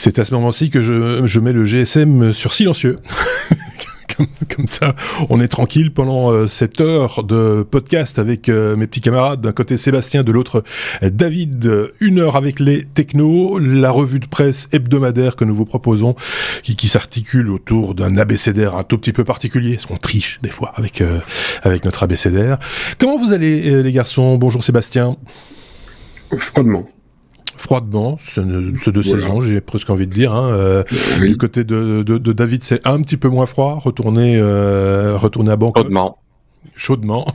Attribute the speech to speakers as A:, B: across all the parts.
A: C'est à ce moment-ci que je mets le GSM sur silencieux. Comme ça, on est tranquille pendant cette heure de podcast avec mes petits camarades. D'un côté Sébastien, de l'autre David. 1 heure avec les technos, la revue de presse hebdomadaire que nous vous proposons, qui s'articule autour d'un abécédaire un tout petit peu particulier, parce qu'on triche des fois avec notre abécédaire. Comment vous allez les garçons ? Bonjour Sébastien. Froidement, c'est de saison, j'ai presque envie de dire. Oui. Du côté de David, c'est un petit peu moins froid. Retourner à Bangkok. Chaudement.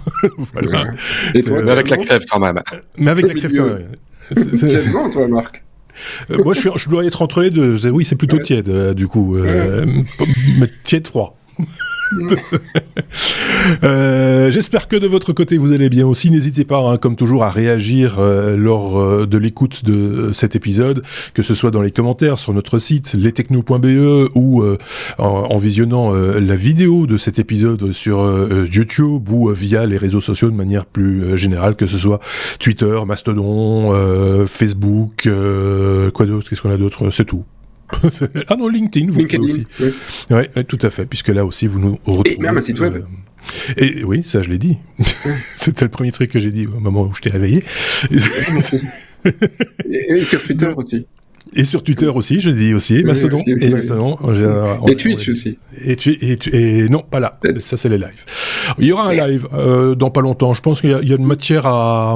A: Voilà.
B: Ouais. Et toi,
C: avec la crève quand même.
A: Mais avec la crève quand même.
B: Tièdement, toi, Marc.
A: Moi, je dois être entre les deux. Oui, c'est plutôt tiède, du coup. Mais tiède-froid. J'espère que de votre côté vous allez bien aussi. N'hésitez pas, comme toujours, à réagir lors de l'écoute de cet épisode, que ce soit dans les commentaires sur notre site lestechno.be ou en visionnant la vidéo de cet épisode sur YouTube ou via les réseaux sociaux de manière plus générale, que ce soit Twitter, Mastodon, Facebook, quoi d'autre, qu'est-ce qu'on a d'autre, c'est tout. Ah non, LinkedIn, vous pouvez aussi. Oui. Ouais, tout à fait, puisque là aussi, vous nous retrouvez...
B: Et même un site web.
A: Et oui, ça, je l'ai dit. C'était le premier truc que j'ai dit au moment où je t'ai réveillé.
B: Et sur Twitter aussi.
A: Et sur Twitter aussi, je dis aussi, Mastodon,
B: aussi,
A: et Mastodon en général.
B: Et Twitch aussi.
A: Et non, pas là. Ça, c'est les lives. Il y aura un live dans pas longtemps. Je pense qu'il y a une matière à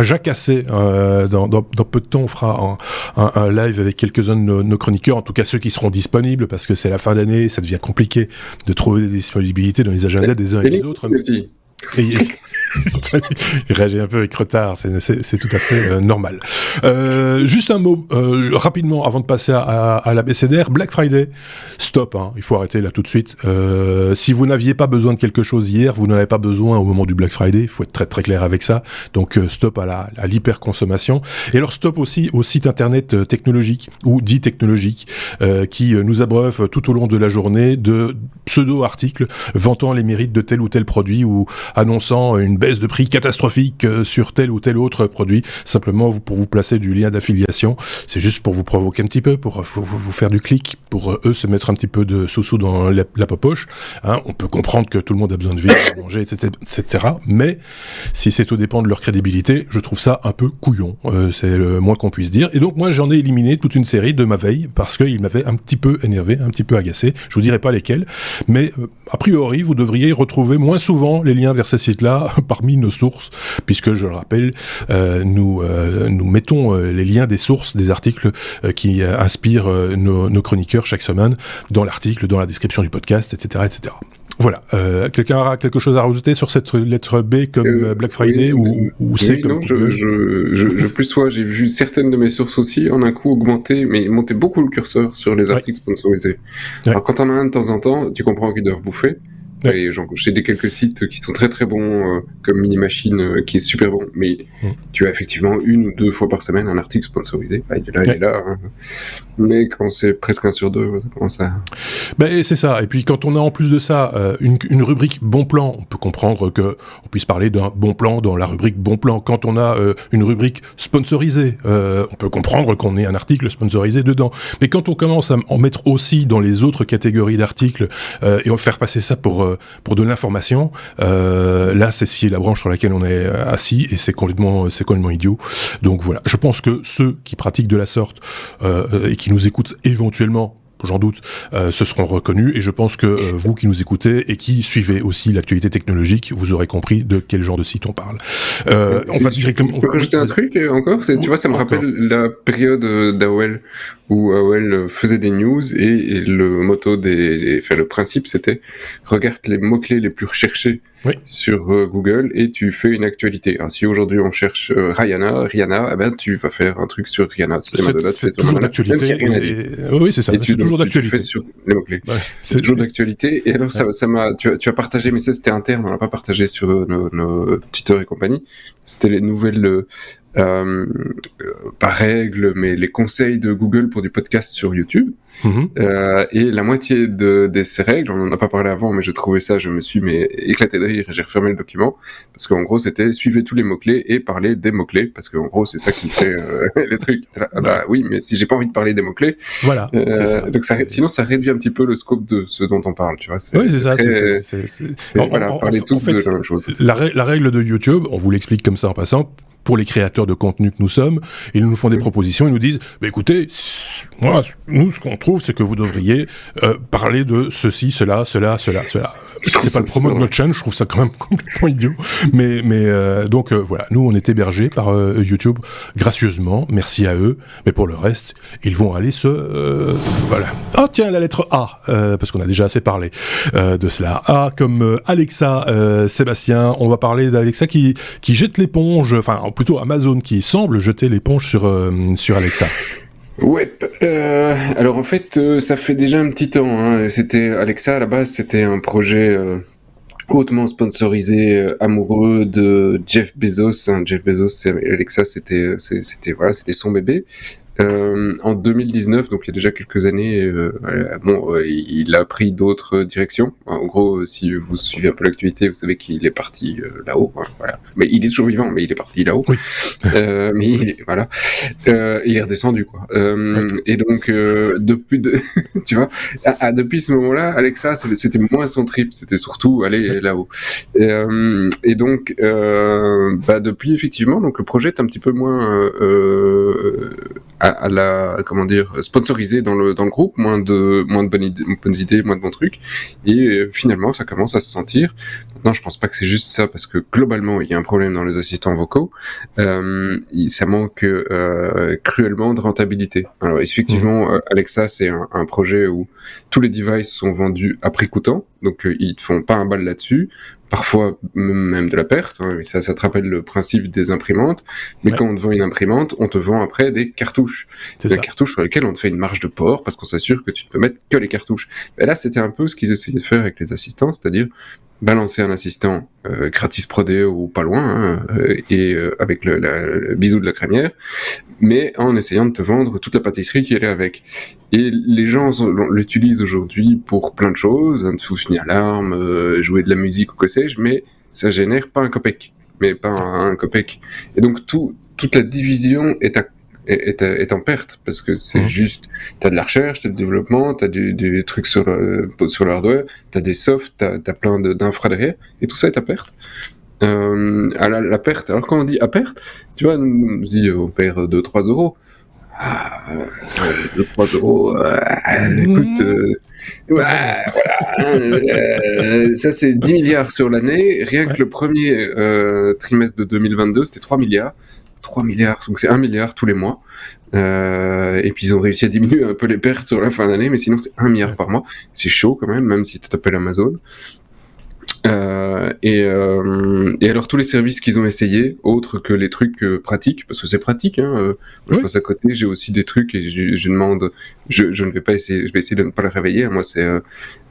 A: jacasser. Dans peu de temps, on fera un live avec quelques-uns de nos chroniqueurs, en tout cas ceux qui seront disponibles, parce que c'est la fin d'année, ça devient compliqué de trouver des disponibilités dans les agendas des uns et des autres.
B: Aussi.
A: Il réagit un peu avec retard, c'est tout à fait normal. Juste un mot rapidement avant de passer à l'abécédaire. Black Friday, stop, il faut arrêter là tout de suite. Si vous n'aviez pas besoin de quelque chose hier, vous n'en avez pas besoin au moment du Black Friday, il faut être très très clair avec ça. Donc stop à l'hyperconsommation. Et alors stop aussi au site internet technologique ou dit technologique qui nous abreuve tout au long de la journée de pseudo-articles vantant les mérites de tel ou tel produit ou annonçant une baisse de prix catastrophique sur tel ou tel autre produit, simplement pour vous placer du lien d'affiliation. C'est juste pour vous provoquer un petit peu, pour vous faire du clic, pour eux se mettre un petit peu de sous-sous dans la poche. On peut comprendre que tout le monde a besoin de vivre, de manger, etc. Mais si c'est au dépend de leur crédibilité, je trouve ça un peu couillon. C'est le moins qu'on puisse dire. Et donc moi, j'en ai éliminé toute une série de ma veille parce qu'il m'avait un petit peu énervé, un petit peu agacé. Je vous dirai pas lesquels, mais a priori, vous devriez retrouver moins souvent les liens vers ces sites-là parmi nos sources, puisque je le rappelle, nous mettons les liens des sources, des articles qui inspirent nos chroniqueurs chaque semaine dans l'article, dans la description du podcast, etc., etc. Voilà. Quelqu'un aura quelque chose à rajouter sur cette lettre B comme Black Friday ou C comme Google ?
B: Je plus toi, j'ai vu certaines de mes sources aussi en un coup augmenter, mais monter beaucoup le curseur sur les articles sponsorisés. Ouais. Alors quand on a un de temps en temps, tu comprends qu'ils doivent bouffer. Ouais. Et j'ai quelques sites qui sont très très bons, comme Mini Machine, qui est super bon, mais tu as effectivement 1 ou 2 fois par semaine un article sponsorisé. Il est là. Mais quand c'est presque 1 sur 2, ça commence à...
A: c'est ça. Et puis quand on a en plus de ça une rubrique bon plan, on peut comprendre qu'on puisse parler d'un bon plan dans la rubrique bon plan. Quand on a une rubrique sponsorisée, on peut comprendre qu'on ait un article sponsorisé dedans. Mais quand on commence à en mettre aussi dans les autres catégories d'articles et on faire passer ça pour de l'information, là c'est scier la branche sur laquelle on est assis et c'est complètement idiot. Donc voilà, je pense que ceux qui pratiquent de la sorte et qui nous écoutent éventuellement, j'en doute, se seront reconnus, et je pense que vous qui nous écoutez et qui suivez aussi l'actualité technologique, vous aurez compris de quel genre de site on parle.
B: On va directement... Je peux rajouter un truc encore, tu vois, ça me rappelle la période d'AOL où AOL faisait des news et le motto le principe c'était regarde les mots-clés les plus recherchés sur Google et tu fais une actualité. Alors, si aujourd'hui on cherche Rihanna, tu vas faire un truc sur Rihanna.
A: C'est toujours d'actualité. Oui, c'est ça. C'est toujours d'actualité.
B: Tu fais sur les mots-clés. C'est toujours d'actualité. Et alors ça m'a. Tu as partagé, mais ça c'était interne, on l'a pas partagé sur nos Twitter et compagnie. C'était les nouvelles pas règle, mais les conseils de Google pour du podcast sur YouTube. Et la moitié de ces règles, on n'en a pas parlé avant, mais j'ai trouvé ça, je me suis éclaté de rire et j'ai refermé le document, parce qu'en gros c'était suivez tous les mots-clés et parlez des mots-clés, parce qu'en gros c'est ça qui fait les trucs. Bah oui, mais si j'ai pas envie de parler des mots-clés,
A: voilà,
B: donc sinon ça réduit un petit peu le scope de ce dont on parle, tu vois.
A: Oui, c'est ça.
B: Parlez tous de la même chose.
A: La règle de YouTube, on vous l'explique comme ça en passant. Pour les créateurs de contenu que nous sommes, ils nous font des propositions, ils nous disent écoutez, nous ce qu'on trouve c'est que vous devriez parler de ceci, cela. C'est pas le promo de notre chaîne, je trouve ça quand même complètement idiot, mais donc voilà, nous on est hébergés par YouTube gracieusement, merci à eux, mais pour le reste ils vont aller voilà. Oh tiens, la lettre A, parce qu'on a déjà assez parlé de cela. A comme Alexa. Sébastien, on va parler d'Alexa qui jette l'éponge, enfin plutôt Amazon qui semble jeter l'éponge sur Alexa.
B: Ouais, alors en fait, ça fait déjà un petit temps. C'était Alexa à la base, c'était un projet hautement sponsorisé, amoureux de Jeff Bezos. Jeff Bezos, Alexa, c'était son bébé. En 2019, donc il y a déjà quelques années, il a pris d'autres directions. En gros, si vous suivez un peu l'actualité, vous savez qu'il est parti là-haut. Voilà. Mais il est toujours vivant, mais il est parti là-haut. Oui. Mais il est redescendu, quoi. Oui. Et donc tu vois, depuis ce moment-là, Alexa, c'était moins son trip, c'était surtout aller là-haut. Et donc, depuis effectivement, donc le projet est un petit peu moins sponsorisé dans le groupe, moins de bonnes idées, moins de bons trucs, et finalement ça commence à se sentir. Maintenant, je pense pas que c'est juste ça, parce que globalement il y a un problème dans les assistants vocaux, ça manque cruellement de rentabilité. Alors effectivement, Alexa c'est un projet où tous les devices sont vendus à prix coûtant, donc ils te font pas un bal là-dessus, parfois même de la perte, ça te rappelle le principe des imprimantes, mais quand on te vend une imprimante, on te vend après des cartouches. Des cartouches sur lesquelles on te fait une marge de port, parce qu'on s'assure que tu ne peux mettre que les cartouches. Et là, c'était un peu ce qu'ils essayaient de faire avec les assistants, c'est-à-dire balancer un assistant gratis prodé ou pas loin, et avec le bisou de la crémière, mais en essayant de te vendre toute la pâtisserie qui allait avec. Et les gens l'utilisent aujourd'hui pour plein de choses, souffler une alarme, jouer de la musique ou que sais-je, mais ça génère pas un copec. Et donc toute la division est en perte, parce que c'est juste, t'as de la recherche, t'as du développement, t'as des trucs sur le hardware, t'as des softs, t'as plein d'infra derrière, et tout ça est à perte. À la perte, alors quand on dit à perte, tu vois, on dit on perd 2-3 euros. 2-3 euros, écoute, voilà, ça c'est 10 milliards sur l'année, rien que le premier trimestre de 2022, c'était 3 milliards, donc c'est 1 milliard tous les mois, et puis ils ont réussi à diminuer un peu les pertes sur la fin d'année, mais sinon c'est 1 milliard par mois, c'est chaud quand même si tu t'appelles Amazon. Et alors tous les services qu'ils ont essayés, autres que les trucs pratiques, parce que c'est pratique, moi je passe à côté, j'ai aussi des trucs, et je demande, je ne vais pas essayer, je vais essayer de ne pas le réveiller, moi c'est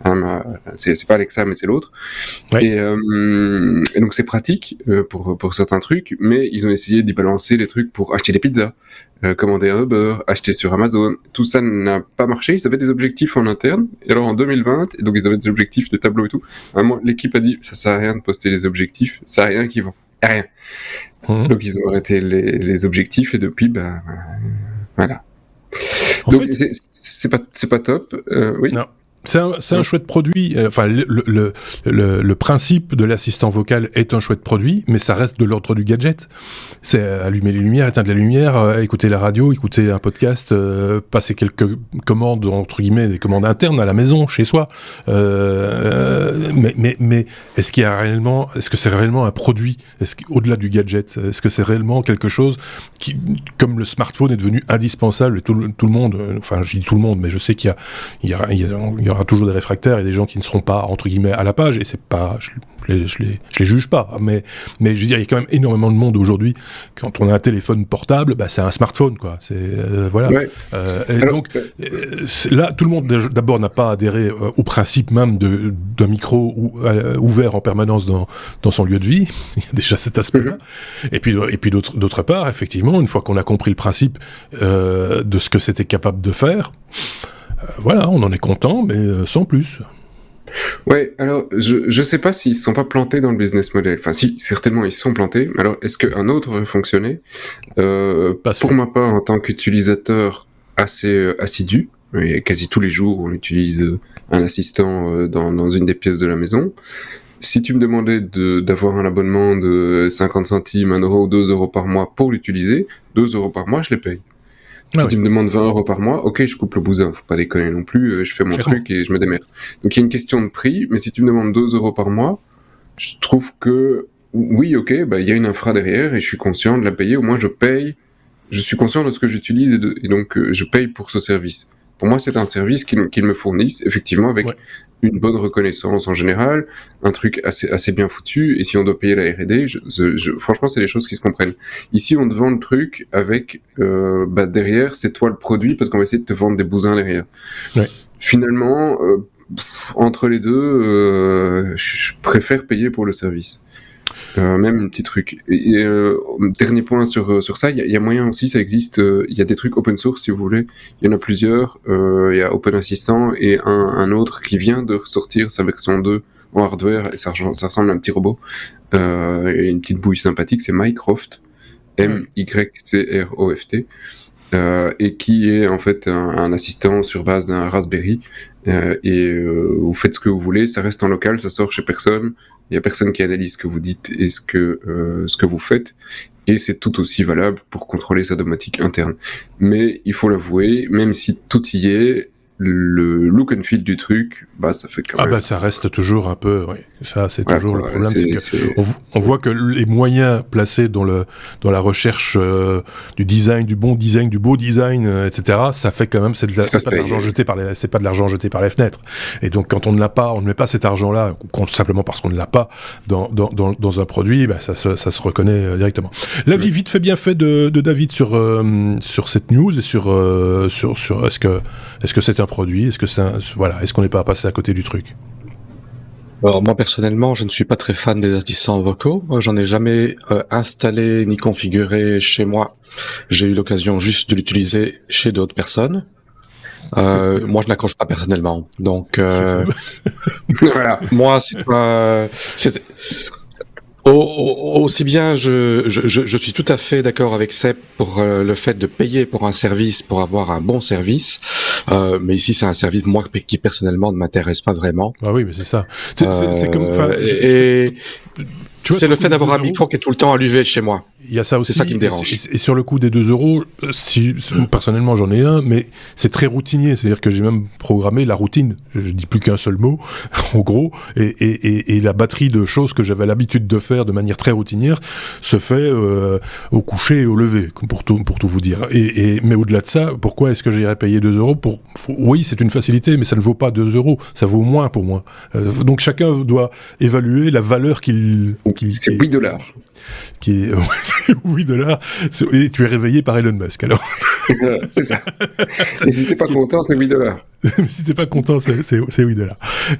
B: pas Alexa mais c'est l'autre, et donc c'est pratique pour certains trucs, mais ils ont essayé d'y balancer les trucs pour acheter des pizzas, commander un Uber, acheter sur Amazon, tout ça n'a pas marché. Ils avaient des objectifs en interne, et alors en 2020, et donc ils avaient des objectifs, des tableaux et tout, moi l'équipe a dit ça sert à rien de poster les objectifs, ça sert à rien qui vend, rien. Donc ils ont arrêté les objectifs, et depuis voilà. Donc c'est pas top. Oui.
A: Non. C'est un chouette produit, enfin le principe de l'assistant vocal est un chouette produit, mais ça reste de l'ordre du gadget. C'est allumer les lumières, éteindre la lumière, écouter la radio, écouter un podcast, passer quelques commandes, entre guillemets, des commandes internes à la maison, chez soi. Mais est-ce que c'est réellement un produit? Au-delà du gadget, est-ce que c'est réellement quelque chose qui, comme le smartphone est devenu indispensable, et tout le monde, enfin je dis tout le monde, mais je sais qu'il y aura aura toujours des réfractaires et des gens qui ne seront pas entre guillemets à la page, et c'est pas, je les juge pas, mais je veux dire, il y a quand même énormément de monde aujourd'hui. Quand on a un téléphone portable, c'est un smartphone, quoi. C'est voilà. Ouais. Donc là, tout le monde d'abord n'a pas adhéré au principe même d'un micro ouvert en permanence dans son lieu de vie. Il y a déjà cet aspect-là. Et puis d'autre part, effectivement, une fois qu'on a compris le principe de ce que c'était capable de faire, voilà, on en est content, mais sans plus.
B: Ouais, alors je sais pas s'ils se sont pas plantés dans le business model. Enfin, si, certainement ils se sont plantés. Mais alors, est-ce qu'un autre aurait fonctionné ? Pour ma part, en tant qu'utilisateur assez assidu, et quasi tous les jours on utilise un assistant dans une des pièces de la maison. Si tu me demandais d'avoir un abonnement de 50 centimes, 1 euro ou 2 euros par mois pour l'utiliser, 2 euros par mois, je les paye. Si tu me demandes 20 euros par mois, ok, je coupe le bousin, faut pas déconner non plus, je fais mon truc et je me démerde. Donc il y a une question de prix, mais si tu me demandes 2 euros par mois, je trouve que, oui, ok, il y a une infra derrière et je suis conscient de la payer, au moins je paye, je suis conscient de ce que j'utilise et donc je paye pour ce service. Pour moi, c'est un service qu'ils me fournissent, effectivement, avec une bonne reconnaissance en général, un truc assez bien foutu, et si on doit payer la R&D, franchement, c'est des choses qui se comprennent. Ici, on te vend le truc avec, derrière, c'est toi le produit, parce qu'on va essayer de te vendre des bousins derrière. Ouais. Finalement, entre les deux, je préfère payer pour le service. Même un petit truc. Dernier point sur ça, il y a moyen aussi, ça existe, il y a des trucs open source si vous voulez, il y en a plusieurs, il y a Open Assistant et un autre qui vient de sortir sa version 2 en hardware, et ça ressemble à un petit robot, et une petite bouille sympathique, c'est Mycroft, Mycroft, et qui est en fait un assistant sur base d'un Raspberry, et vous faites ce que vous voulez, ça reste en local, ça sort chez personne, il n'y a personne qui analyse ce que vous dites et ce que vous faites, et c'est tout aussi valable pour contrôler sa domotique interne. Mais il faut l'avouer, même si tout y est, le look and feel du truc, ça fait quand même...
A: ça reste toujours un peu... Oui. Ça, c'est toujours le problème. On voit que les moyens placés dans la recherche du design, du bon design, du beau design, etc., ça fait quand même... C'est pas de l'argent jeté par les fenêtres. Et donc, quand on ne l'a pas, on ne met pas cet argent-là, simplement parce qu'on ne l'a pas dans un produit, ça se reconnaît directement. L'avis vite fait bien fait de David sur cette news et sur est-ce que c'est un produit, est-ce qu'on n'est pas passé à côté du truc?
C: Alors moi personnellement, je ne suis pas très fan des assistants vocaux. J'en ai jamais installé ni configuré chez moi. J'ai eu l'occasion juste de l'utiliser chez d'autres personnes. Moi, je n'accroche pas personnellement. Donc voilà. Moi, c'est pas. Aussi bien, je suis tout à fait d'accord avec Seb pour le fait de payer pour un service, pour avoir un bon service. Mais ici, c'est un service, moi, qui personnellement ne m'intéresse pas vraiment.
A: Ah oui, mais c'est ça. C'est comme...
C: C'est le fait d'avoir un micro qui est tout le temps allumé chez moi.
A: Il y a ça aussi.
C: C'est ça qui me dérange.
A: Et sur le coup des 2 euros, personnellement j'en ai un, mais c'est très routinier. C'est-à-dire que j'ai même programmé la routine. Je dis plus qu'un seul mot, en gros. Et la batterie de choses que j'avais l'habitude de faire de manière très routinière se fait au coucher et au lever, pour tout vous dire. Mais au-delà de ça, pourquoi est-ce que j'irais payer 2 euros Oui, c'est une facilité, mais ça ne vaut pas 2 euros. Ça vaut moins pour moi. Donc chacun doit évaluer la valeur qu'il...
B: C'est $8.
A: C'est $8. Et tu es réveillé par Elon Musk, alors.
B: C'est ça. Et si t'es pas content, c'est $8.
A: Mais si t'es pas content, c'est $8.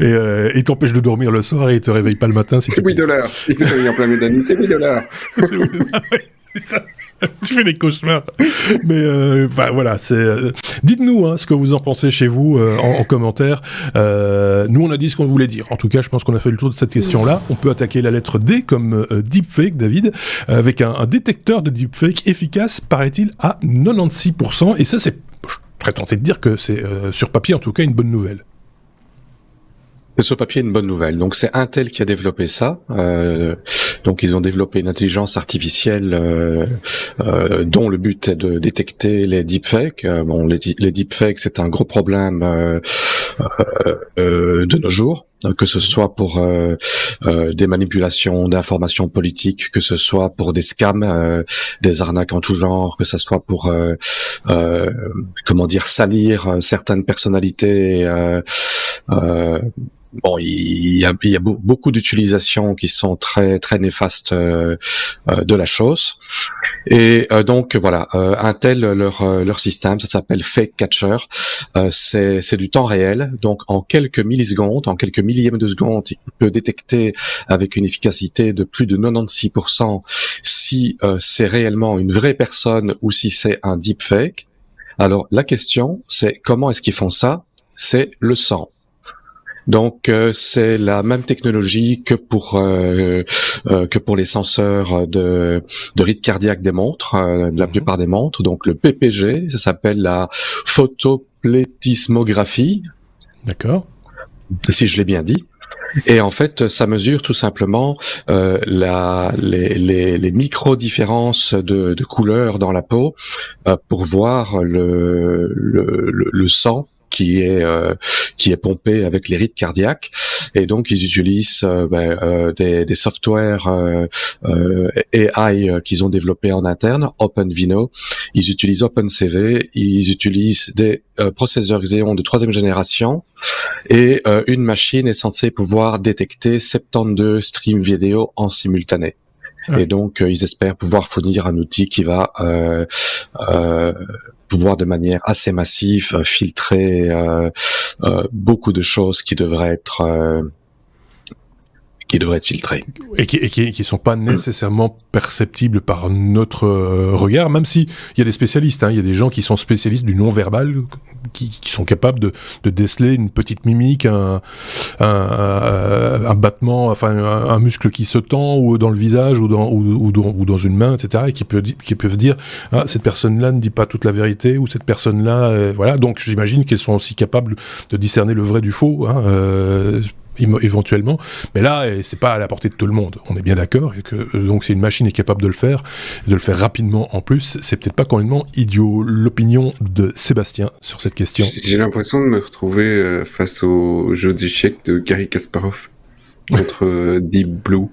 A: Et il t'empêche de dormir le soir et il te réveille pas le matin.
B: C'est $8. Il te réveille en plein milieu de la nuit, c'est $8.
A: C'est $8, c'est ça. Tu fais des cauchemars. Mais voilà, dites-nous ce que vous en pensez chez vous en commentaire. Nous, on a dit ce qu'on voulait dire. En tout cas, je pense qu'on a fait le tour de cette question-là. On peut attaquer la lettre D comme deepfake, David, avec un détecteur de deepfake efficace, paraît-il, à 96%. Et ça, je serais tenté de dire que c'est, sur papier en tout cas, une bonne nouvelle.
C: C'est sur papier une bonne nouvelle. Donc c'est Intel qui a développé ça. Donc ils ont développé une intelligence artificielle dont le but est de détecter les deepfakes. Les deepfakes, c'est un gros problème de nos jours, que ce soit pour des manipulations d'informations politiques, que ce soit pour des scams, des arnaques en tout genre, que ce soit pour salir certaines personnalités Bon, il y a beaucoup d'utilisations qui sont très très néfastes de la chose. Et donc voilà, Intel leur système, ça s'appelle Fake Catcher. C'est du temps réel, donc en quelques millisecondes, en quelques millièmes de seconde, il peut détecter avec une efficacité de plus de 96% si c'est réellement une vraie personne ou si c'est un deepfake. Alors la question, c'est comment est-ce qu'ils font ça? C'est le sang. Donc c'est la même technologie que pour les senseurs de rythme cardiaque des montres, de la plupart des montres. Donc le PPG, ça s'appelle la photoplétismographie.
A: D'accord.
C: Si je l'ai bien dit. Et en fait, ça mesure tout simplement les micro-différences de couleur dans la peau pour voir le sang qui est pompé avec les rythmes cardiaques. Et donc ils utilisent des softwares AI qu'ils ont développés en interne, OpenVINO. Ils utilisent OpenCV, ils utilisent des processeurs Xeon de 3e génération, et une machine est censée pouvoir détecter 72 streams vidéo en simultané. Et donc ils espèrent pouvoir fournir un outil qui va pouvoir de manière assez massive filtrer beaucoup de choses qui devraient être filtrées.
A: Et qui sont pas nécessairement perceptibles par notre regard, même si il y a des spécialistes, il y a des gens qui sont spécialistes du non-verbal, qui sont capables de déceler une petite mimique, un battement, enfin un muscle qui se tend, ou dans le visage, ou dans une main, etc., et qui peuvent dire cette personne-là ne dit pas toute la vérité, ou cette personne-là, voilà. Donc j'imagine qu'elles sont aussi capables de discerner le vrai du faux, éventuellement, mais là c'est pas à la portée de tout le monde, on est bien d'accord, et que donc si une machine est capable de le faire rapidement en plus, c'est peut-être pas complètement idiot. L'opinion de Sébastien sur cette question.
B: J'ai l'impression de me retrouver face au jeu d'échecs de Garry Kasparov contre Deep Blue.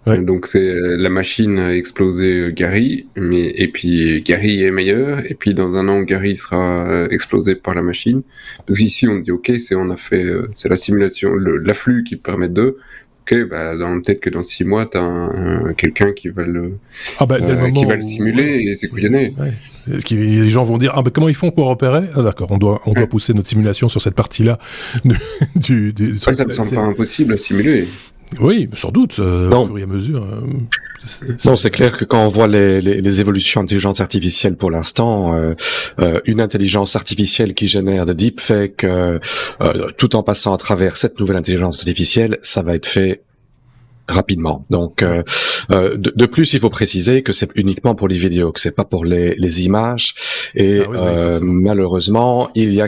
B: Ouais. Donc c'est la machine a explosé Gary, et puis Gary est meilleur, et puis dans un an Gary sera explosé par la machine. Parce qu'ici on dit ok, c'est la simulation, l'afflux qui permet de. Ok, peut-être que dans 6 mois t'as quelqu'un qui va le simuler, et c'est couillonné.
A: Ouais. Les gens vont dire comment ils font pour opérer. D'accord, on doit pousser notre simulation sur cette partie-là du
B: ça me semble pas impossible à simuler.
A: Oui, sans doute, au fur et à mesure.
C: C'est clair que quand on voit les évolutions d'intelligence artificielle pour l'instant, une intelligence artificielle qui génère des deepfakes tout en passant à travers cette nouvelle intelligence artificielle, ça va être fait rapidement. Donc, de plus, il faut préciser que c'est uniquement pour les vidéos, que c'est pas pour les images. Et malheureusement, il y a,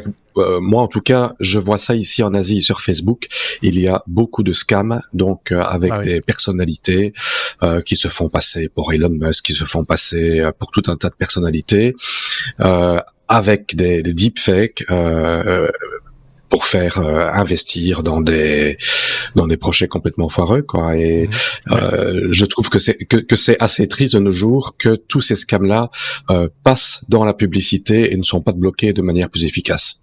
C: moi en tout cas, je vois ça ici en Asie sur Facebook. Il y a beaucoup de scams, donc avec des personnalités qui se font passer pour Elon Musk, qui se font passer pour tout un tas de personnalités, avec des deepfakes. Pour faire investir dans des projets complètement foireux, quoi. Et je trouve que c'est assez triste de nos jours que tous ces scams-là passent dans la publicité et ne sont pas bloqués de manière plus efficace.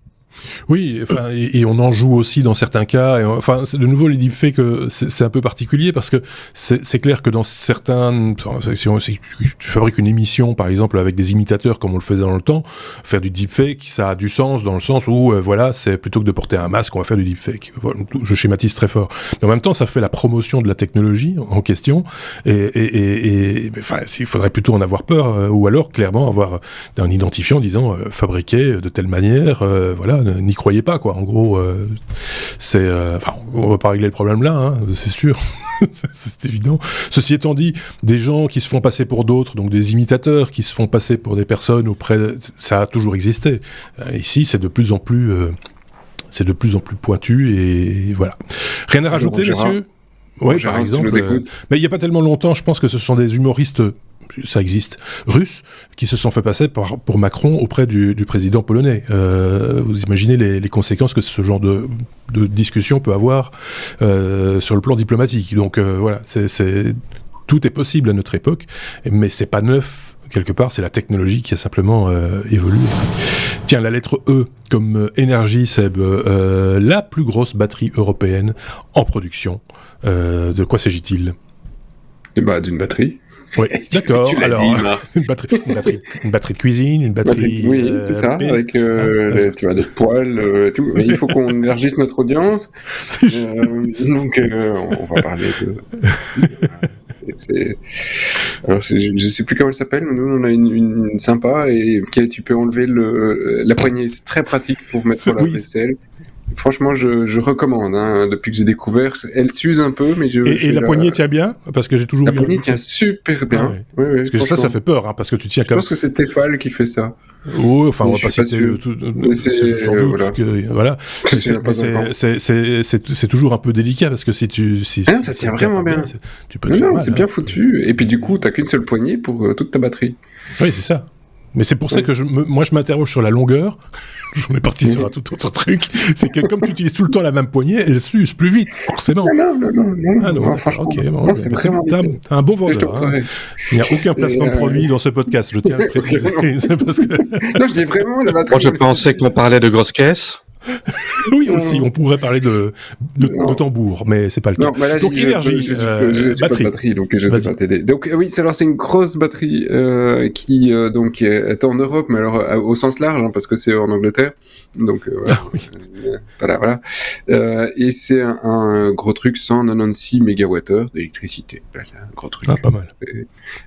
A: Oui, enfin, et on en joue aussi dans certains cas. De nouveau, les deepfakes, c'est un peu particulier parce que c'est clair que dans certains, si tu fabriques une émission, par exemple, avec des imitateurs comme on le faisait dans le temps, faire du deepfake, ça a du sens dans le sens où, c'est plutôt que de porter un masque, on va faire du deepfake. Voilà, je schématise très fort. Mais en même temps, ça fait la promotion de la technologie en question. Il faudrait plutôt en avoir peur, ou alors clairement avoir un identifiant disant fabriqué de telle manière, n'y croyez pas, quoi. En gros, on va pas régler le problème là, c'est sûr. C'est évident. Ceci étant dit, des gens qui se font passer pour d'autres, donc des imitateurs qui se font passer pour des personnes ça a toujours existé. Ici, c'est de plus en plus pointu, et voilà. Rien à rajouter, messieurs? Oui, par exemple. Mais il n'y a pas tellement longtemps, je pense que ce sont des humoristes, ça existe, russes, qui se sont fait passer pour Macron auprès du président polonais. Vous imaginez les conséquences que ce genre de discussion peut avoir sur le plan diplomatique. Donc voilà, tout est possible à notre époque, mais c'est pas neuf quelque part, c'est la technologie qui a simplement évolué. Tiens, la lettre E comme énergie, Seb, la plus grosse batterie européenne en production. De quoi s'agit-il ?
B: D'une batterie.
A: Oui, d'accord. Alors,
B: dit,
A: une batterie de cuisine, une batterie.
B: Oui, c'est ça, avec tu vois, des poêles, tout. Mais il faut qu'on élargisse notre audience. Donc, on va parler de. Alors, je sais plus comment elle s'appelle, mais nous, on a une sympa et tu peux enlever la poignée. C'est très pratique pour mettre la vaisselle. Franchement, je recommande. Depuis que j'ai découvert, elle s'use un peu, mais
A: Et la poignée tient bien, parce que j'ai toujours.
B: La poignée tient super bien.
A: Ah ouais. Oui, parce que ça fait peur, parce que tu tiens.
B: Je pense que c'est Tefal qui fait ça.
A: Oui, enfin, on va pas citer sans doute voilà. C'est toujours un peu délicat parce que si
B: ça tient vraiment bien.
A: Tu peux te faire mal.
B: C'est bien foutu. Et puis du coup, t'as qu'une seule poignée pour toute ta batterie.
A: Oui, c'est ça. Mais c'est pour ça que moi je m'interroge sur la longueur. J'en ai parti sur un tout autre truc. C'est que comme tu utilises tout le temps la même poignée, elle s'use plus vite, forcément.
B: Non, franchement.
A: Ok, bon, c'est vraiment. T'as un bon vendeur. Il n'y a aucun placement de produit dans ce podcast, je tiens à le préciser. Parce que...
B: Non, je dis vraiment la batterie.
C: Moi, je pensais qu'on parlait de grosses caisses.
A: Oui, aussi, on pourrait parler de tambour, mais c'est pas le cas. Donc, énergie,
B: batterie, donc je ne sais pas t'aider. Donc, oui, c'est une grosse batterie qui donc, est en Europe, mais alors au sens large, parce que c'est en Angleterre. Donc, voilà. Et c'est un gros truc, 196 MWh d'électricité. Un gros truc.
A: Ah, pas mal.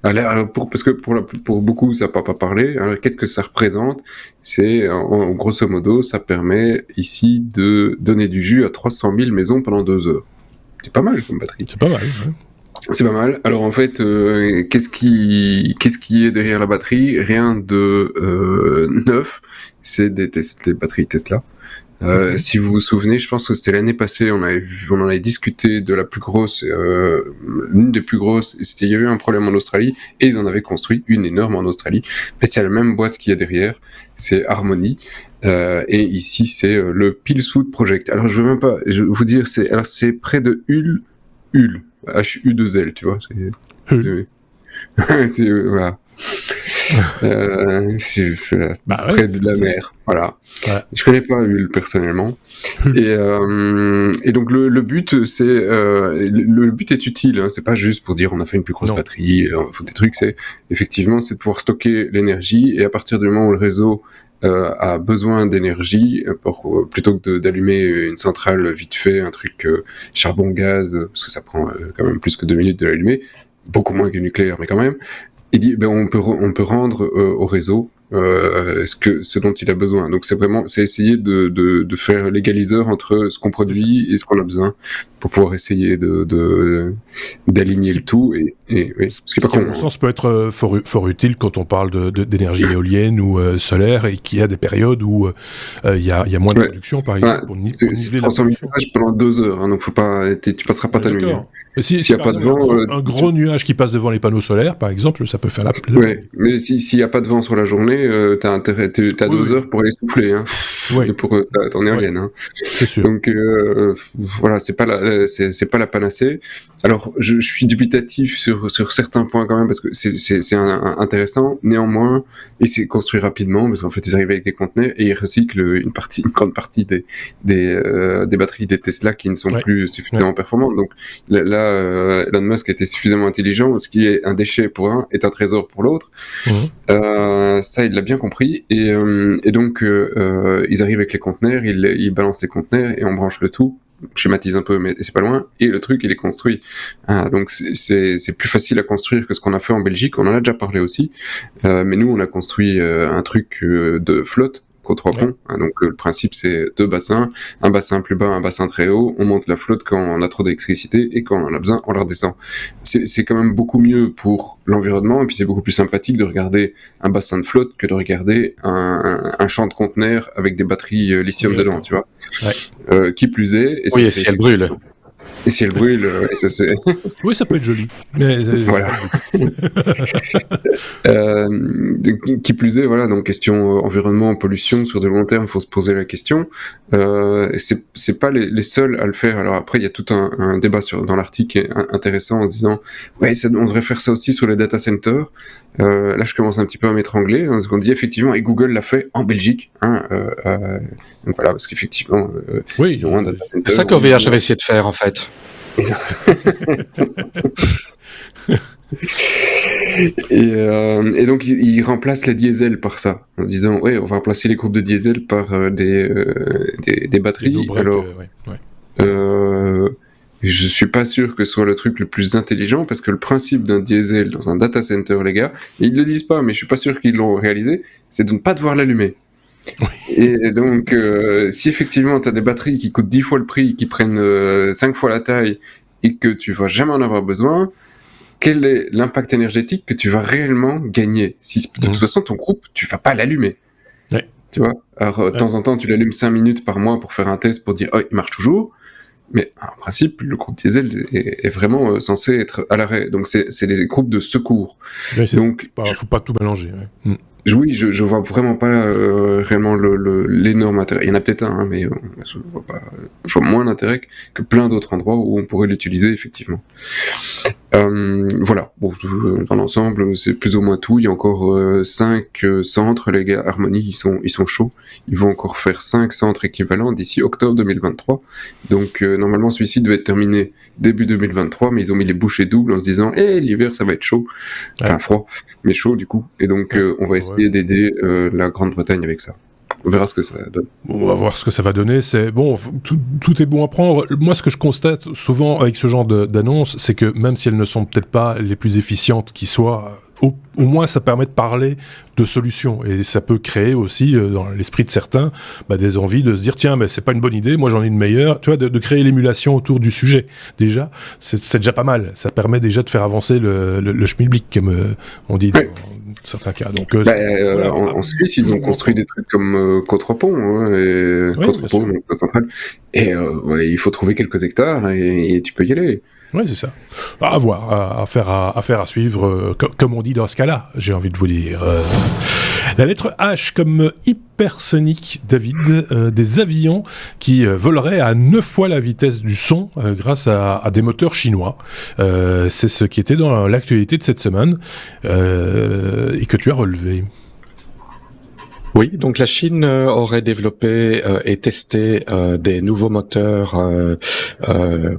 B: Alors, parce que pour beaucoup, ça n'a pas parlé. Alors, qu'est-ce que ça représente ? C'est, en grosso modo, ça permet ici de donner du jus à 300 000 maisons pendant 2 heures. C'est pas mal comme batterie.
A: C'est pas mal, ouais.
B: C'est pas mal. Alors en fait, qu'est-ce qui est derrière la batterie ? Rien de neuf. C'est des batteries Tesla. Si vous vous souvenez, je pense que c'était l'année passée, on en avait discuté de la plus grosse, l'une des plus grosses, il y avait eu un problème en Australie, et ils en avaient construit une énorme en Australie, mais c'est la même boîte qu'il y a derrière, c'est Harmony, et ici c'est le Pillswood Project. Alors je veux même pas vous dire, c'est près de Hull, H-U-2-L, tu vois, c'est voilà. C'est près de la mer, voilà. Ouais. Je connais pas Hull personnellement. Et donc le but, c'est le but est utile. C'est pas juste pour dire on a fait une plus grosse batterie, on fait des trucs. C'est effectivement c'est de pouvoir stocker l'énergie et à partir du moment où le réseau a besoin d'énergie, plutôt que d'allumer une centrale vite fait, un truc charbon-gaz, parce que ça prend quand même plus que 2 minutes de l'allumer, beaucoup moins que le nucléaire, mais quand même. Il dit, on peut rendre au réseau ce dont il a besoin. Donc c'est essayer de faire l'égaliseur entre ce qu'on produit et ce qu'on a besoin pour pouvoir essayer d'aligner le tout. Et oui, ce qui,
A: à mon sens, peut être fort utile quand on parle d'énergie éolienne ou solaire et qu'il y a des périodes où il y a moins de production, par exemple.
B: C'est 300 000 nuages pendant 2 heures, donc faut pas, tu passeras pas ta nuit.
A: S'il y a pas de vent, un gros nuage qui passe devant les panneaux solaires, par exemple, ça peut faire la.
B: Ouais, mais s'il y a pas de vent sur la journée, t'as 2 heures pour aller souffler, pour ton éolienne.
A: Ouais. C'est sûr.
B: Donc voilà, c'est pas la panacée. Alors je suis dubitatif sur certains points quand même parce que c'est intéressant. Néanmoins, et c'est construit rapidement parce qu'en fait ils arrivent avec des conteneurs et ils recyclent une grande partie des batteries des Tesla qui ne sont plus suffisamment performantes. Donc là, Elon Musk était suffisamment intelligent. Ce qui est un déchet pour un est un trésor pour l'autre. Ça, il l'a bien compris. Et donc, ils arrivent avec les conteneurs, ils balancent les conteneurs et on branche le tout. Je schématise un peu, mais c'est pas loin. Et le truc, il est construit. Donc, c'est plus facile à construire que ce qu'on a fait en Belgique. On en a déjà parlé aussi. Mais nous, on a construit un truc de flotte. 3 ponts. Donc le principe c'est 2 bassins, un bassin plus bas, un bassin très haut, on monte la flotte quand on a trop d'électricité et quand on en a besoin, on la redescend. C'est quand même beaucoup mieux pour l'environnement et puis c'est beaucoup plus sympathique de regarder un bassin de flotte que de regarder un champ de conteneurs avec des batteries lithium dedans, tu vois. Qui plus est...
C: Et si elle brûle.
B: Et si elle brûle, et ça c'est...
A: Oui, ça peut être joli. Mais
B: voilà. Qui plus est, voilà, donc question environnement, pollution, sur de long terme, il faut se poser la question. C'est pas les seuls à le faire. Alors après, il y a tout un débat dans l'article qui est intéressant en se disant, ouais, on devrait faire ça aussi sur les data centers. Là, je commence un petit peu à m'étrangler, parce qu'on dit effectivement, et Google l'a fait en Belgique. Donc voilà, parce qu'effectivement,
A: oui,
B: ils ont un data center.
C: C'est ça qu'OVH avait essayé de faire, en fait.
B: Et donc il remplace les diesels par ça, en disant ouais, on va remplacer les groupes de diesel par des batteries. Alors, je suis pas sûr que ce soit le truc le plus intelligent, parce que le principe d'un diesel dans un data center, les gars, ils le disent pas, mais je suis pas sûr qu'ils l'ont réalisé, c'est de ne pas devoir l'allumer. Oui. Et donc, si effectivement tu as des batteries qui coûtent 10 fois le prix, qui prennent 5 fois la taille, et que tu vas jamais en avoir besoin, quel est l'impact énergétique que tu vas réellement gagner? Si de toute façon ton groupe, tu vas pas l'allumer.
A: Ouais.
B: Tu vois? Alors, de temps en temps, tu l'allumes 5 minutes par mois pour faire un test, pour dire, oh, il marche toujours. Mais en principe, le groupe diesel est vraiment censé être à l'arrêt. Donc, c'est des groupes de secours.
A: Ouais, donc, faut pas tout mélanger. Ouais.
B: Oui, je vois vraiment pas réellement l'énorme intérêt. Il y en a peut-être un, mais je vois moins d'intérêt que plein d'autres endroits où on pourrait l'utiliser, effectivement. Voilà, bon, dans l'ensemble, c'est plus ou moins tout. Il y a encore 5 centres, les gars. Harmony, ils sont chauds. Ils vont encore faire 5 centres équivalents d'ici octobre 2023. Donc, normalement, celui-ci devait être terminé début 2023, mais ils ont mis les bouchées doubles en se disant, l'hiver, ça va être chaud. Enfin, froid, mais chaud, du coup. Et donc, on va essayer d'aider la Grande-Bretagne avec ça. On verra ce que ça donne.
A: On va voir ce que ça va donner. C'est bon, tout est bon à prendre. Moi, ce que je constate souvent avec ce genre d'annonces, c'est que même si elles ne sont peut-être pas les plus efficientes qui soient, au moins ça permet de parler de solutions, et ça peut créer aussi dans l'esprit de certains des envies de se dire tiens, c'est pas une bonne idée, moi j'en ai une meilleure, tu vois, de créer l'émulation autour du sujet. Déjà, c'est déjà pas mal. Ça permet déjà de faire avancer le schmilblick, comme on dit dans certains cas. Donc,
B: voilà, en Suisse, ils ont construit des trucs comme Contrepont, Contrepont, centrale, et il faut trouver quelques hectares et tu peux y aller.
A: Oui, c'est ça. À voir, à suivre, comme on dit dans ce cas-là, j'ai envie de vous dire. La lettre H comme hypersonique, David, des avions qui voleraient à 9 fois la vitesse du son grâce à des moteurs chinois. C'est ce qui était dans l'actualité de cette semaine et que tu as relevé.
C: Oui, donc la Chine aurait développé et testé des nouveaux moteurs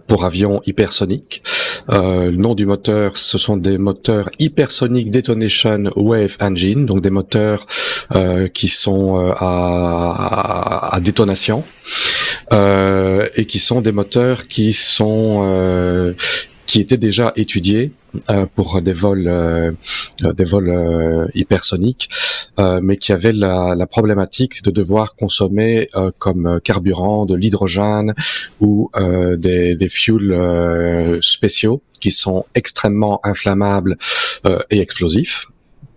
C: pour avions hypersoniques. Le nom du moteur, ce sont des moteurs Hypersonic Detonation Wave Engine, donc des moteurs qui sont à détonation et qui sont des moteurs qui étaient déjà étudiés pour des vols hypersoniques. Mais qui avait la problématique de devoir consommer comme carburant de l'hydrogène ou des fuels spéciaux qui sont extrêmement inflammables et explosifs.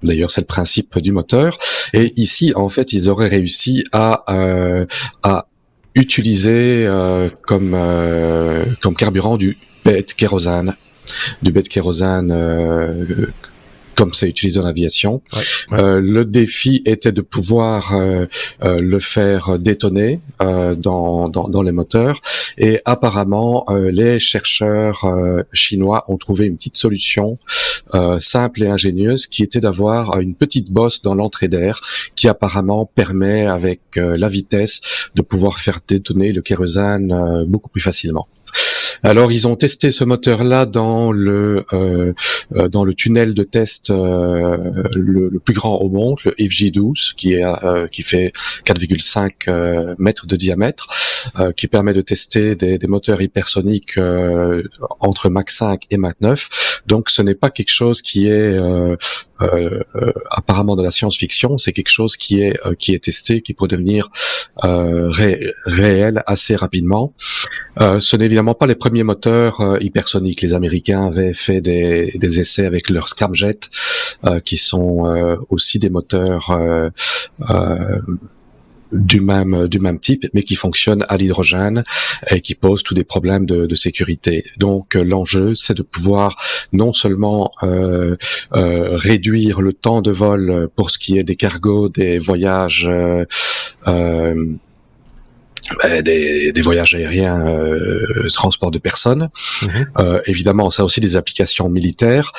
C: D'ailleurs, c'est le principe du moteur. Et ici, en fait, ils auraient réussi à utiliser comme carburant du bêta-kérosène, comme c'est utilisé dans l'aviation. Le défi était de pouvoir le faire détonner dans les moteurs, et apparemment les chercheurs chinois ont trouvé une petite solution simple et ingénieuse, qui était d'avoir une petite bosse dans l'entrée d'air qui apparemment permet, avec la vitesse, de pouvoir faire détonner le kérosène beaucoup plus facilement. Alors, ils ont testé ce moteur-là dans le tunnel de test le plus grand au monde, le FJ12, qui fait 4,5 mètres de diamètre, qui permet de tester des moteurs hypersoniques entre Mach 5 et Mach 9. Donc, ce n'est pas quelque chose qui est apparemment de la science-fiction, c'est quelque chose qui est testé, qui peut devenir réel assez rapidement. Ce n'est évidemment pas les premiers moteurs hypersoniques. Les Américains avaient fait des essais avec leurs scramjets, qui sont aussi des moteurs du même type, mais qui fonctionnent à l'hydrogène et qui posent tous des problèmes de sécurité. Donc l'enjeu, c'est de pouvoir non seulement réduire le temps de vol pour ce qui est des cargos, des voyages des voyages aériens, transport de personnes. Évidemment, ça a aussi des applications militaires,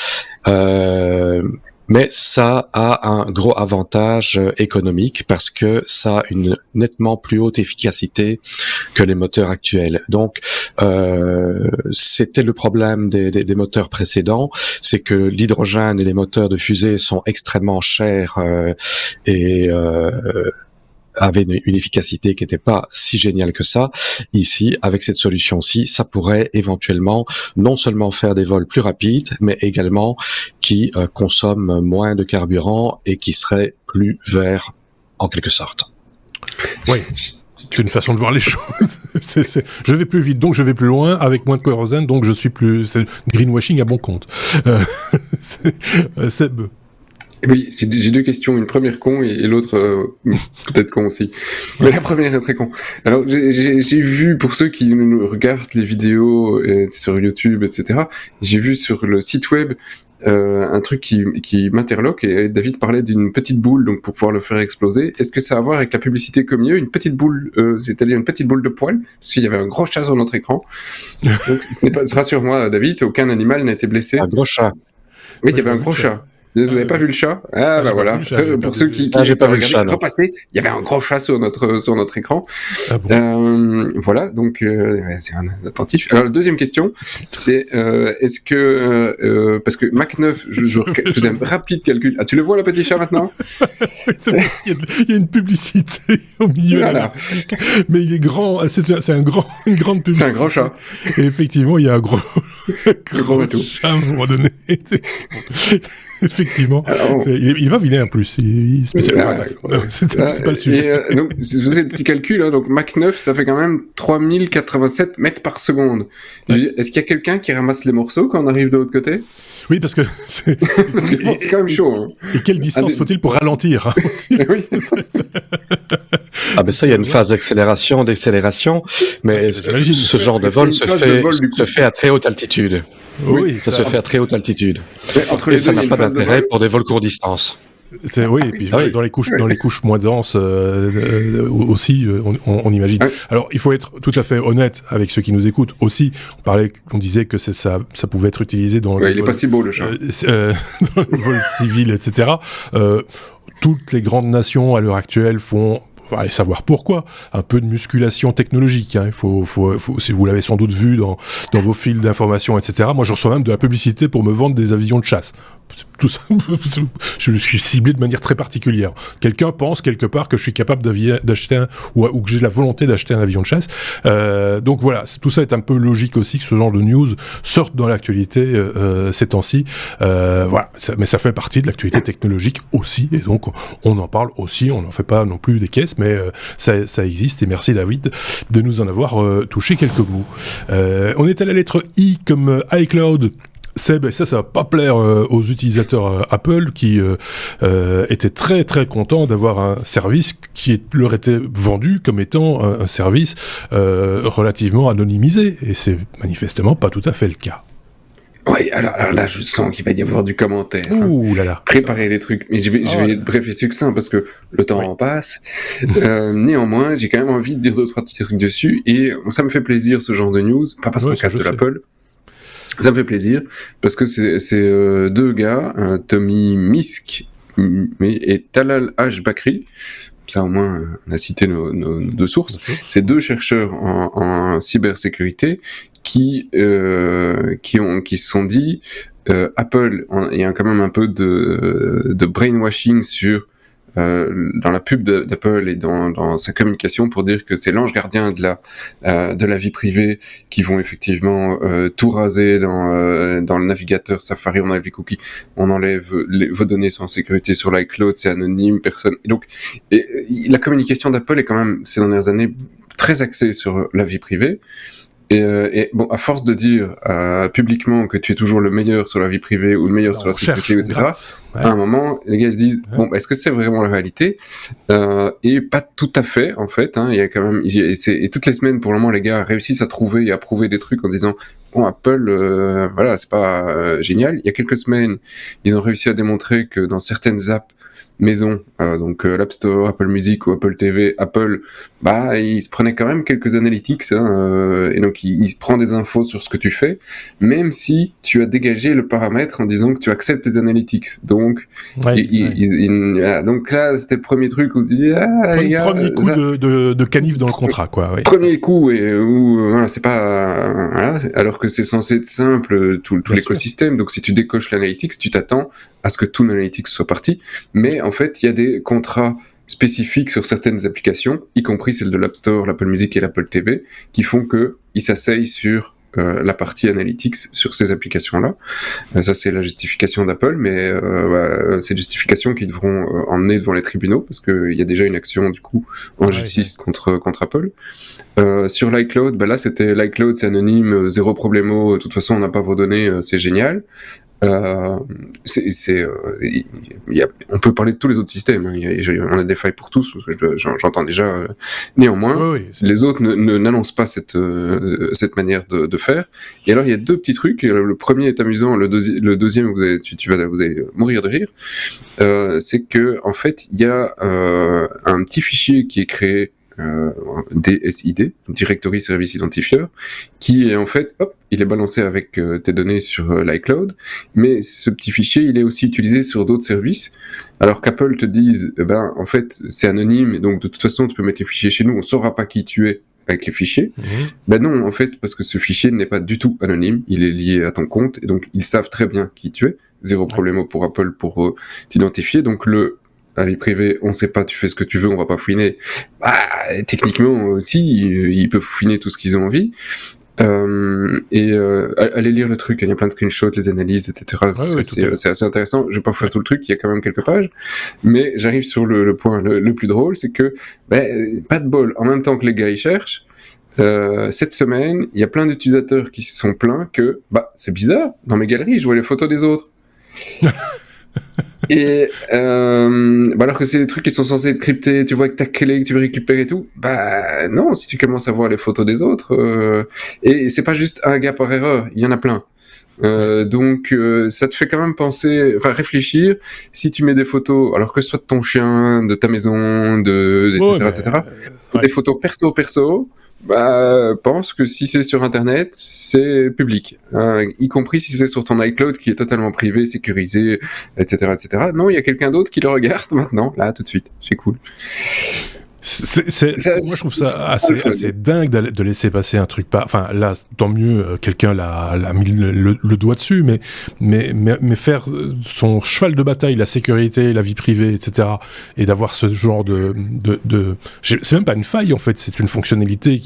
C: mais ça a un gros avantage économique parce que ça a une nettement plus haute efficacité que les moteurs actuels. Donc, c'était le problème des moteurs précédents, c'est que l'hydrogène et les moteurs de fusée sont extrêmement chers et avait une efficacité qui n'était pas si géniale que ça. Ici, avec cette solution-ci, ça pourrait éventuellement non seulement faire des vols plus rapides, mais également qui consomment moins de carburant et qui seraient plus verts en quelque sorte.
A: Oui. C'est une façon de voir les choses. Je vais plus vite, donc je vais plus loin, avec moins de kérosène, donc je suis plus... C'est greenwashing à bon compte. Seb.
B: Oui, j'ai deux questions, une première con et l'autre peut-être con aussi. Mais la première est très con. Alors j'ai vu, pour ceux qui regardent les vidéos sur YouTube, etc., j'ai vu sur le site web un truc qui m'interloque, et David parlait d'une petite boule donc pour pouvoir le faire exploser. Est-ce que ça a à voir avec la publicité comme mieux, une petite boule, c'est-à-dire une petite boule de poil, parce qu'il y avait un gros chat sur notre écran. Donc rassure-moi David, aucun animal n'a été blessé.
C: Un gros chat.
B: Oui, il y avait un gros chat. Vous n'avez pas vu le chat? Bah voilà. Pour ceux qui
C: j'ai pas vu le chat,
B: repasser, il y avait un gros chat sur notre écran.
A: Ah bon.
B: Voilà, donc c'est un attentif. Alors la deuxième question, c'est est-ce que parce que Mach 9, je faisais un rapide calcul. Ah, tu le vois le petit chat maintenant?
A: C'est parce qu'il y a une publicité au milieu.
B: Voilà.
A: Mais il est grand. C'est une grande publicité.
B: C'est un grand chat.
A: Et effectivement, il y a un gros
B: chat
A: à un moment donné. Effectivement. Alors, il va vilain en plus. C'est pas le sujet.
B: Donc, si vous faites le petit calcul, hein, donc Mach 9, ça fait quand même 3087 mètres par seconde. Ouais. Est-ce qu'il y a quelqu'un qui ramasse les morceaux quand on arrive de l'autre côté?
A: Oui, parce que c'est
B: quand même chaud. Hein.
A: Et quelle distance faut-il pour ralentir, hein, aussi.
B: Oui.
C: Ben ça, il y a une phase d'accélération, mais ce genre de vol se fait à très haute altitude.
A: Oui,
C: ça se fait à très haute altitude.
B: Et
C: ça n'a pas d'intérêt pour des vols courte distance.
A: Oui, et puis dans les couches moins denses aussi, on imagine. Oui. Alors, il faut être tout à fait honnête avec ceux qui nous écoutent aussi. On disait que ça pouvait être utilisé dans
B: il est pas si beau le chat.
A: Dans le vol civil, etc. Toutes les grandes nations à l'heure actuelle font. Allez savoir pourquoi. Un peu de musculation technologique. Hein. Il faut, si vous l'avez sans doute vu dans vos fils d'information, etc. Moi, je reçois même de la publicité pour me vendre des avions de chasse. Tout ça, je suis ciblé de manière très particulière. Quelqu'un pense quelque part que je suis capable d'acheter ou que j'ai la volonté d'acheter un avion de chasse. Donc voilà, tout ça est un peu logique aussi que ce genre de news sorte dans l'actualité ces temps-ci. Voilà, mais ça fait partie de l'actualité technologique aussi, et donc on en parle aussi. On n'en fait pas non plus des caisses, mais ça existe. Et merci David de nous en avoir touché quelques mots. On est à la lettre I comme iCloud. Seb, ça va pas plaire aux utilisateurs Apple qui étaient très très contents d'avoir un service qui leur était vendu comme étant un service relativement anonymisé, et c'est manifestement pas tout à fait le cas.
B: Oui, alors là, je sens qu'il va y avoir du commentaire.
A: Ouh là là.
B: Préparez les trucs. Mais je vais être bref et succinct parce que le temps en passe. Néanmoins, j'ai quand même envie de dire 2-3 petits trucs dessus, et ça me fait plaisir ce genre de news, pas parce qu'on casse de l'Apple. Ça me fait plaisir, parce que c'est deux gars, Tommy Misk et Talal H. Ça au moins, on a cité nos deux sources. C'est deux chercheurs en cybersécurité qui se sont dit, Apple, il y a quand même un peu de brainwashing dans la pub d'Apple et dans sa communication, pour dire que c'est l'ange gardien de la vie privée, qui vont effectivement tout raser dans le navigateur Safari. On enlève les cookies, on enlève vos données sont en sécurité sur l'iCloud, c'est anonyme, personne. Et donc, la communication d'Apple est quand même ces dernières années très axée sur la vie privée. Et bon, à force de dire publiquement que tu es toujours le meilleur sur la vie privée ou le meilleur sur la sécurité, etc., à un moment, les gars se disent bon, est-ce que c'est vraiment la réalité? Et pas tout à fait, en fait. Il y a quand même, et toutes les semaines, pour le moment, les gars réussissent à trouver et à prouver des trucs en disant bon, Apple, voilà, c'est pas génial. Il y a quelques semaines, ils ont réussi à démontrer que dans certaines apps maison, donc l'App Store, Apple Music ou Apple TV, Apple, il se prenait quand même quelques analytics, et donc il se prend des infos sur ce que tu fais, même si tu as dégagé le paramètre en disant que tu acceptes les analytics. Donc, voilà. Donc là, c'était le premier truc où tu dis
A: premier coup de canif dans le contrat, quoi. Oui.
B: Premier coup, où voilà, c'est pas voilà, alors que c'est censé être simple tout l'écosystème. Donc si tu décoches l'analytics, tu t'attends à ce que tout l'analytics soit parti, mais en fait, il y a des contrats spécifiques sur certaines applications, y compris celles de l'App Store, l'Apple Music et l'Apple TV, qui font qu'ils s'asseyent sur la partie analytics sur ces applications-là. Ça, c'est la justification d'Apple, mais c'est une justification qu'ils devront emmener devant les tribunaux, parce qu'il y a déjà une action, du coup, en justice contre Apple. Sur l'iCloud, là, c'était l'iCloud, c'est anonyme, zéro problémo, de toute façon, on n'a pas vos données, c'est génial. On peut parler de tous les autres systèmes, on a des failles pour tous, j'entends déjà. Néanmoins, les autres n'annoncent pas cette manière de faire. Et alors il y a deux petits trucs. Le premier est amusant, le deuxième vous allez mourir de rire. C'est que en fait il y a un petit fichier qui est créé. DSID, Directory Service Identifier, qui est en fait, il est balancé avec tes données sur l'iCloud, mais ce petit fichier, il est aussi utilisé sur d'autres services, alors qu'Apple te dise, en fait, c'est anonyme, et donc de toute façon, tu peux mettre les fichiers chez nous, on saura pas qui tu es avec les fichiers. Non, en fait, parce que ce fichier n'est pas du tout anonyme, il est lié à ton compte, et donc ils savent très bien qui tu es, zéro problème pour Apple pour t'identifier, donc la vie privée, on sait pas, tu fais ce que tu veux, on va pas fouiner. Techniquement aussi, ils peuvent fouiner tout ce qu'ils ont envie. Allez lire le truc, il y a plein de screenshots, les analyses, etc. C'est assez intéressant. Je vais pas faire tout le truc, il y a quand même quelques pages. Mais j'arrive sur le point le plus drôle, c'est que, pas de bol. En même temps que les gars, ils cherchent, cette semaine, il y a plein d'utilisateurs qui se sont plaints que, c'est bizarre, dans mes galeries, je vois les photos des autres. Et alors que c'est des trucs qui sont censés être cryptés, tu vois que t'as clé, que tu veux récupérer et tout, non, si tu commences à voir les photos des autres, et c'est pas juste un gars par erreur, il y en a plein. Donc ça te fait quand même réfléchir, si tu mets des photos, alors que ce soit de ton chien, de ta maison, etc., des photos perso, pense que si c'est sur Internet, c'est public, y compris si c'est sur ton iCloud qui est totalement privé, sécurisé, etc. Non, il y a quelqu'un d'autre qui le regarde maintenant, là, tout de suite. C'est cool.
A: Moi, je trouve ça assez dingue de laisser passer un truc enfin, là, tant mieux, quelqu'un l'a mis le doigt dessus, mais faire son cheval de bataille, la sécurité, la vie privée, etc., et d'avoir ce genre c'est même pas une faille, en fait, c'est une fonctionnalité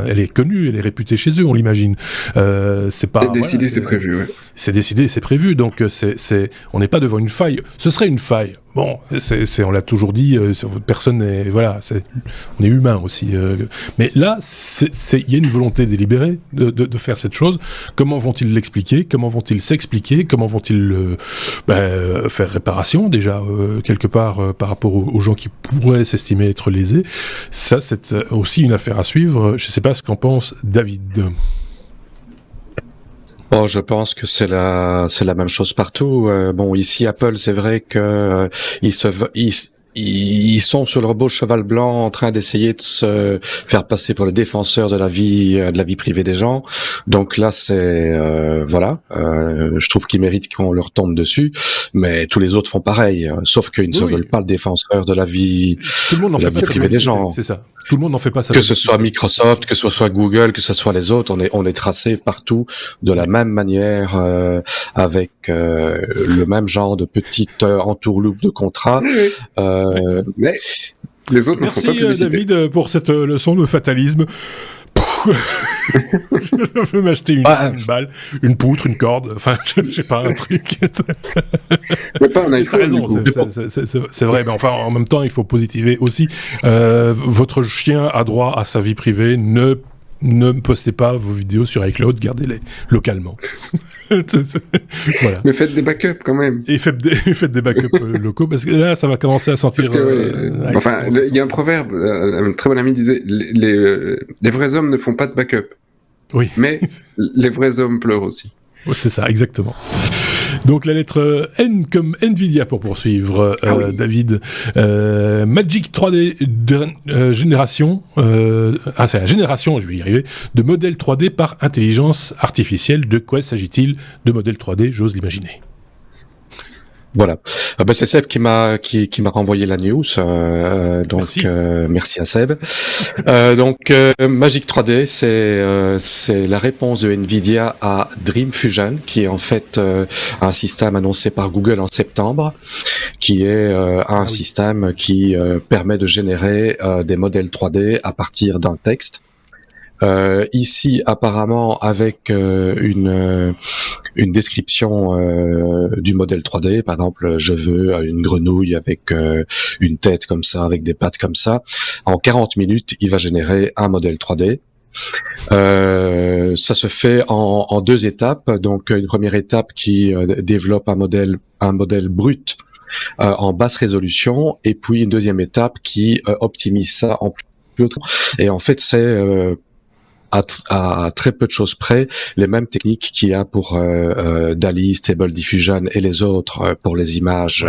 A: elle est connue, elle est réputée chez eux, on l'imagine. C'est pas.
B: C'est décidé, c'est prévu, ouais.
A: C'est décidé, c'est prévu, donc on n'est pas devant une faille. Ce serait une faille. Bon, on l'a toujours dit, personne n'est... Voilà, on est humain aussi. Mais là, il y a une volonté délibérée de faire cette chose. Comment vont-ils l'expliquer? Comment vont-ils s'expliquer? Comment vont-ils faire réparation, déjà, quelque part, par rapport aux gens qui pourraient s'estimer être lésés? Ça, c'est aussi une affaire à suivre. Je ne sais pas ce qu'en pense David.
C: Bon, je pense que c'est la même chose partout. Ici Apple, c'est vrai que ils sont sur leur beau cheval blanc en train d'essayer de se faire passer pour le défenseur de la vie privée des gens. Donc là, je trouve qu'ils méritent qu'on leur tombe dessus, mais tous les autres font pareil, sauf qu'ils ne veulent pas le défenseur de la vie, privée des gens.
A: C'est ça. Tout le monde n'en fait pas ça.
C: Que ce soit Microsoft, que ce soit Google, que ce soit les autres, on est tracé partout de la même manière, avec le même genre de petite entourloupe de contrats.
B: Mais les autres n'en font pas publicité.
A: Merci David pour cette leçon de fatalisme. Je veux m'acheter une balle, une poutre, une corde, enfin, je sais pas, un truc.
B: Mais pas un iPhone.
A: Raison, c'est vrai, mais enfin, en même temps, il faut positiver aussi. Votre chien a droit à sa vie privée, ne ne postez pas vos vidéos sur iCloud, gardez-les localement. Voilà.
B: Mais faites des backups quand même.
A: Et faites des backups locaux, parce que là, ça va commencer à sentir...
B: Parce que, il y a un proverbe, un très bon ami disait, les vrais hommes ne font pas de backup.
A: Oui.
B: Mais les vrais hommes pleurent aussi.
A: C'est ça, exactement. Donc la lettre N comme Nvidia pour poursuivre, oui. David. Magic 3D génération, c'est la génération, je vais y arriver, de modèles 3D par intelligence artificielle. De quoi s'agit-il de modèles 3D, j'ose l'imaginer.
C: Voilà. C'est Seb qui m'a renvoyé la news. Donc merci à Seb. Magic 3D, c'est la réponse de Nvidia à Dream Fusion, qui est en fait un système annoncé par Google en septembre, qui est un système qui permet de générer des modèles 3D à partir d'un texte. Ici, apparemment, avec une description du modèle 3D, par exemple, je veux une grenouille avec une tête comme ça, avec des pattes comme ça. En 40 minutes, il va générer un modèle 3D. Ça se fait en 2 étapes. Donc, une première étape qui développe un modèle brut en basse résolution, et puis une deuxième étape qui optimise ça en plus haut. Et en fait, c'est à très peu de choses près les mêmes techniques qu'il y a pour DALL-E, Stable Diffusion et les autres pour les images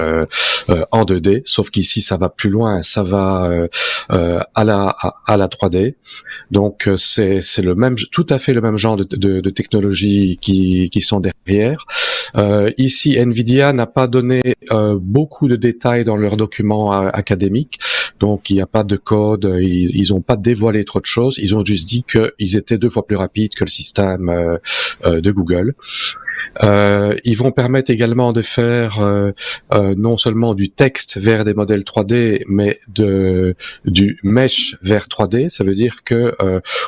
C: en 2D, sauf qu'ici ça va plus loin, ça va à la 3D. Donc c'est tout à fait le même genre de technologies qui sont derrière. Ici, Nvidia n'a pas donné beaucoup de détails dans leurs documents académiques, donc il n'y a pas de code, ils n'ont pas dévoilé trop de choses, ils ont juste dit qu'ils étaient 2 fois plus rapides que le système de Google. Ils vont permettre également de faire non seulement du texte vers des modèles 3D, mais du mesh vers 3D. Ça veut dire que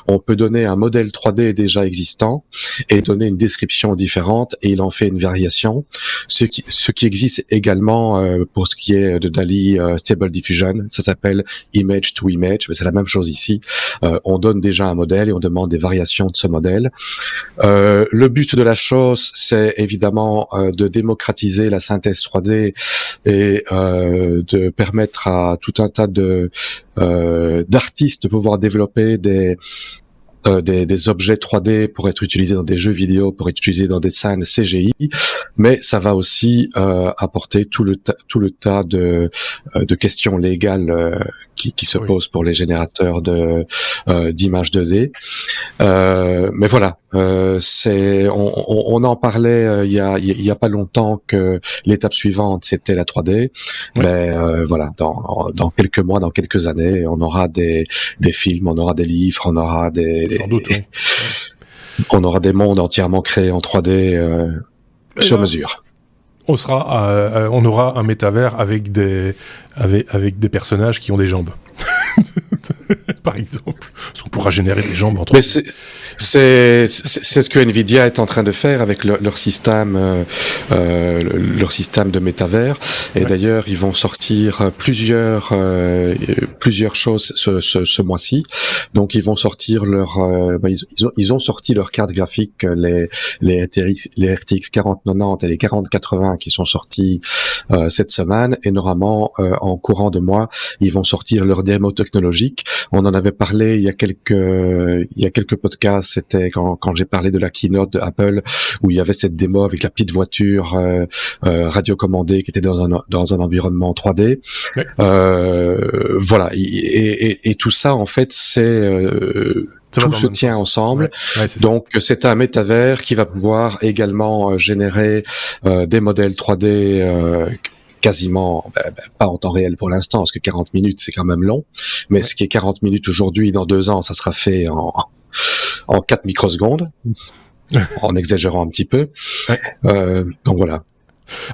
C: on peut donner un modèle 3D déjà existant et donner une description différente, et il en fait une variation. Ce qui existe également pour ce qui est de DALL-E Stable Diffusion, ça s'appelle Image to Image, mais c'est la même chose ici. On donne déjà un modèle et on demande des variations de ce modèle. Le but de la chose, c'est évidemment de démocratiser la synthèse 3D et de permettre à tout un tas d'artistes de pouvoir développer des objets 3D pour être utilisés dans des jeux vidéo, pour être utilisés dans des scènes CGI, mais ça va aussi apporter tout le tas de questions légales qui se posent pour les générateurs d'images 2D. Mais voilà, on en parlait il y a pas longtemps que l'étape suivante c'était la 3D. Oui. Mais voilà, dans quelques mois, dans quelques années, on aura des films, on aura des livres, on aura sans doute, oui. On aura des mondes entièrement créés en 3D sur mesure.
A: On aura un métavers avec des personnages qui ont des jambes. Par exemple. Parce qu'on pourra générer des jambes entre.
C: Mais c'est ce que Nvidia est en train de faire avec leur système de métavers. Et d'ailleurs, ils vont sortir plusieurs choses ce mois-ci. Donc, ils vont sortir ils ont sorti leur carte graphique, les RTX 4090 et les 4080 qui sont sortis cette semaine. Et normalement, en courant de mois, ils vont sortir leur démo technologique. On en avait parlé il y a quelques podcasts, c'était quand j'ai parlé de la keynote de Apple, où il y avait cette démo avec la petite voiture radiocommandée qui était dans un environnement 3D. Oui. Voilà, et tout ça en fait tout se tient ensemble. Ouais, donc c'est un métavers qui va pouvoir également générer des modèles 3D quasiment pas en temps réel pour l'instant, parce que 40 minutes c'est quand même long, mais ce qui est 40 minutes aujourd'hui, dans 2 ans ça sera fait en 4 microsecondes, en exagérant un petit peu. Donc voilà.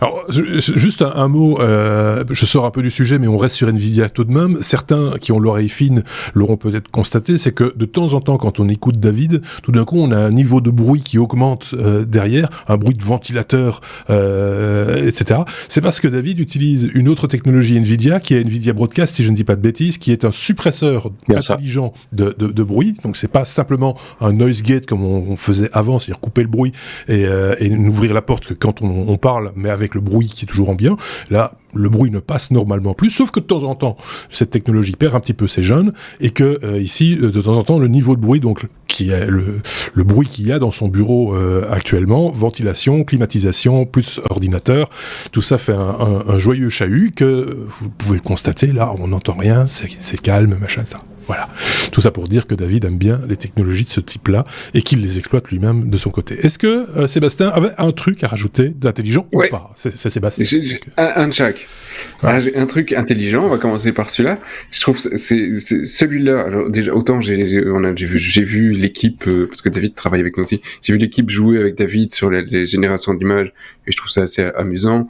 A: Alors, juste un mot, je sors un peu du sujet, mais on reste sur Nvidia tout de même. Certains qui ont l'oreille fine l'auront peut-être constaté, c'est que de temps en temps, quand on écoute David, tout d'un coup, on a un niveau de bruit qui augmente derrière, un bruit de ventilateur, etc. C'est parce que David utilise une autre technologie Nvidia, qui est Nvidia Broadcast, si je ne dis pas de bêtises, qui est un suppresseur intelligent de bruit. Donc, c'est pas simplement un noise gate comme on faisait avant, c'est-à-dire couper le bruit et n'ouvrir la porte que quand on parle, mais avec le bruit qui est toujours ambiant. Là, le bruit ne passe normalement plus, sauf que de temps en temps, cette technologie perd un petit peu ses jeunes, et que ici, de temps en temps, le niveau de bruit, donc qui est le bruit qu'il y a dans son bureau actuellement, ventilation, climatisation, plus ordinateur, tout ça fait un joyeux chahut que vous pouvez le constater, là, on n'entend rien, c'est calme, machin, ça. Voilà. Tout ça pour dire que David aime bien les technologies de ce type-là et qu'il les exploite lui-même de son côté. Est-ce que Sébastien avait un truc à rajouter d'intelligent ou pas ? C'est Sébastien.
B: J'ai un de chaque. Ah, j'ai un truc intelligent, on va commencer par celui-là. Je trouve que c'est celui-là. Alors déjà, autant j'ai vu l'équipe, parce que David travaille avec nous aussi, j'ai vu l'équipe jouer avec David sur les générations d'images et je trouve ça assez amusant.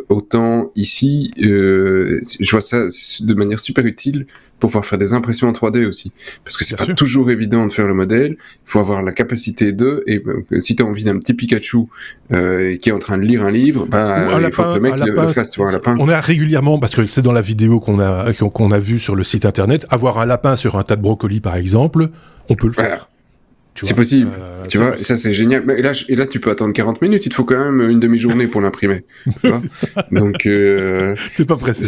B: Autant ici, je vois ça de manière super utile pour pouvoir faire des impressions en 3D aussi, parce que c'est pas toujours évident de faire le modèle, il faut avoir la capacité et si t'as envie d'un petit Pikachu qui est en train de lire un livre, il faut que le mec le fasse, tu vois, un lapin.
A: On a régulièrement, parce que c'est dans la vidéo qu'on a vue sur le site internet, avoir un lapin sur un tas de brocolis par exemple, on peut le faire.
B: Voilà. C'est possible, tu vois, et ça c'est génial. Et là, tu peux attendre 40 minutes, il te faut quand même une demi-journée pour l'imprimer. Tu vois. Donc,
A: t'es pas pressé.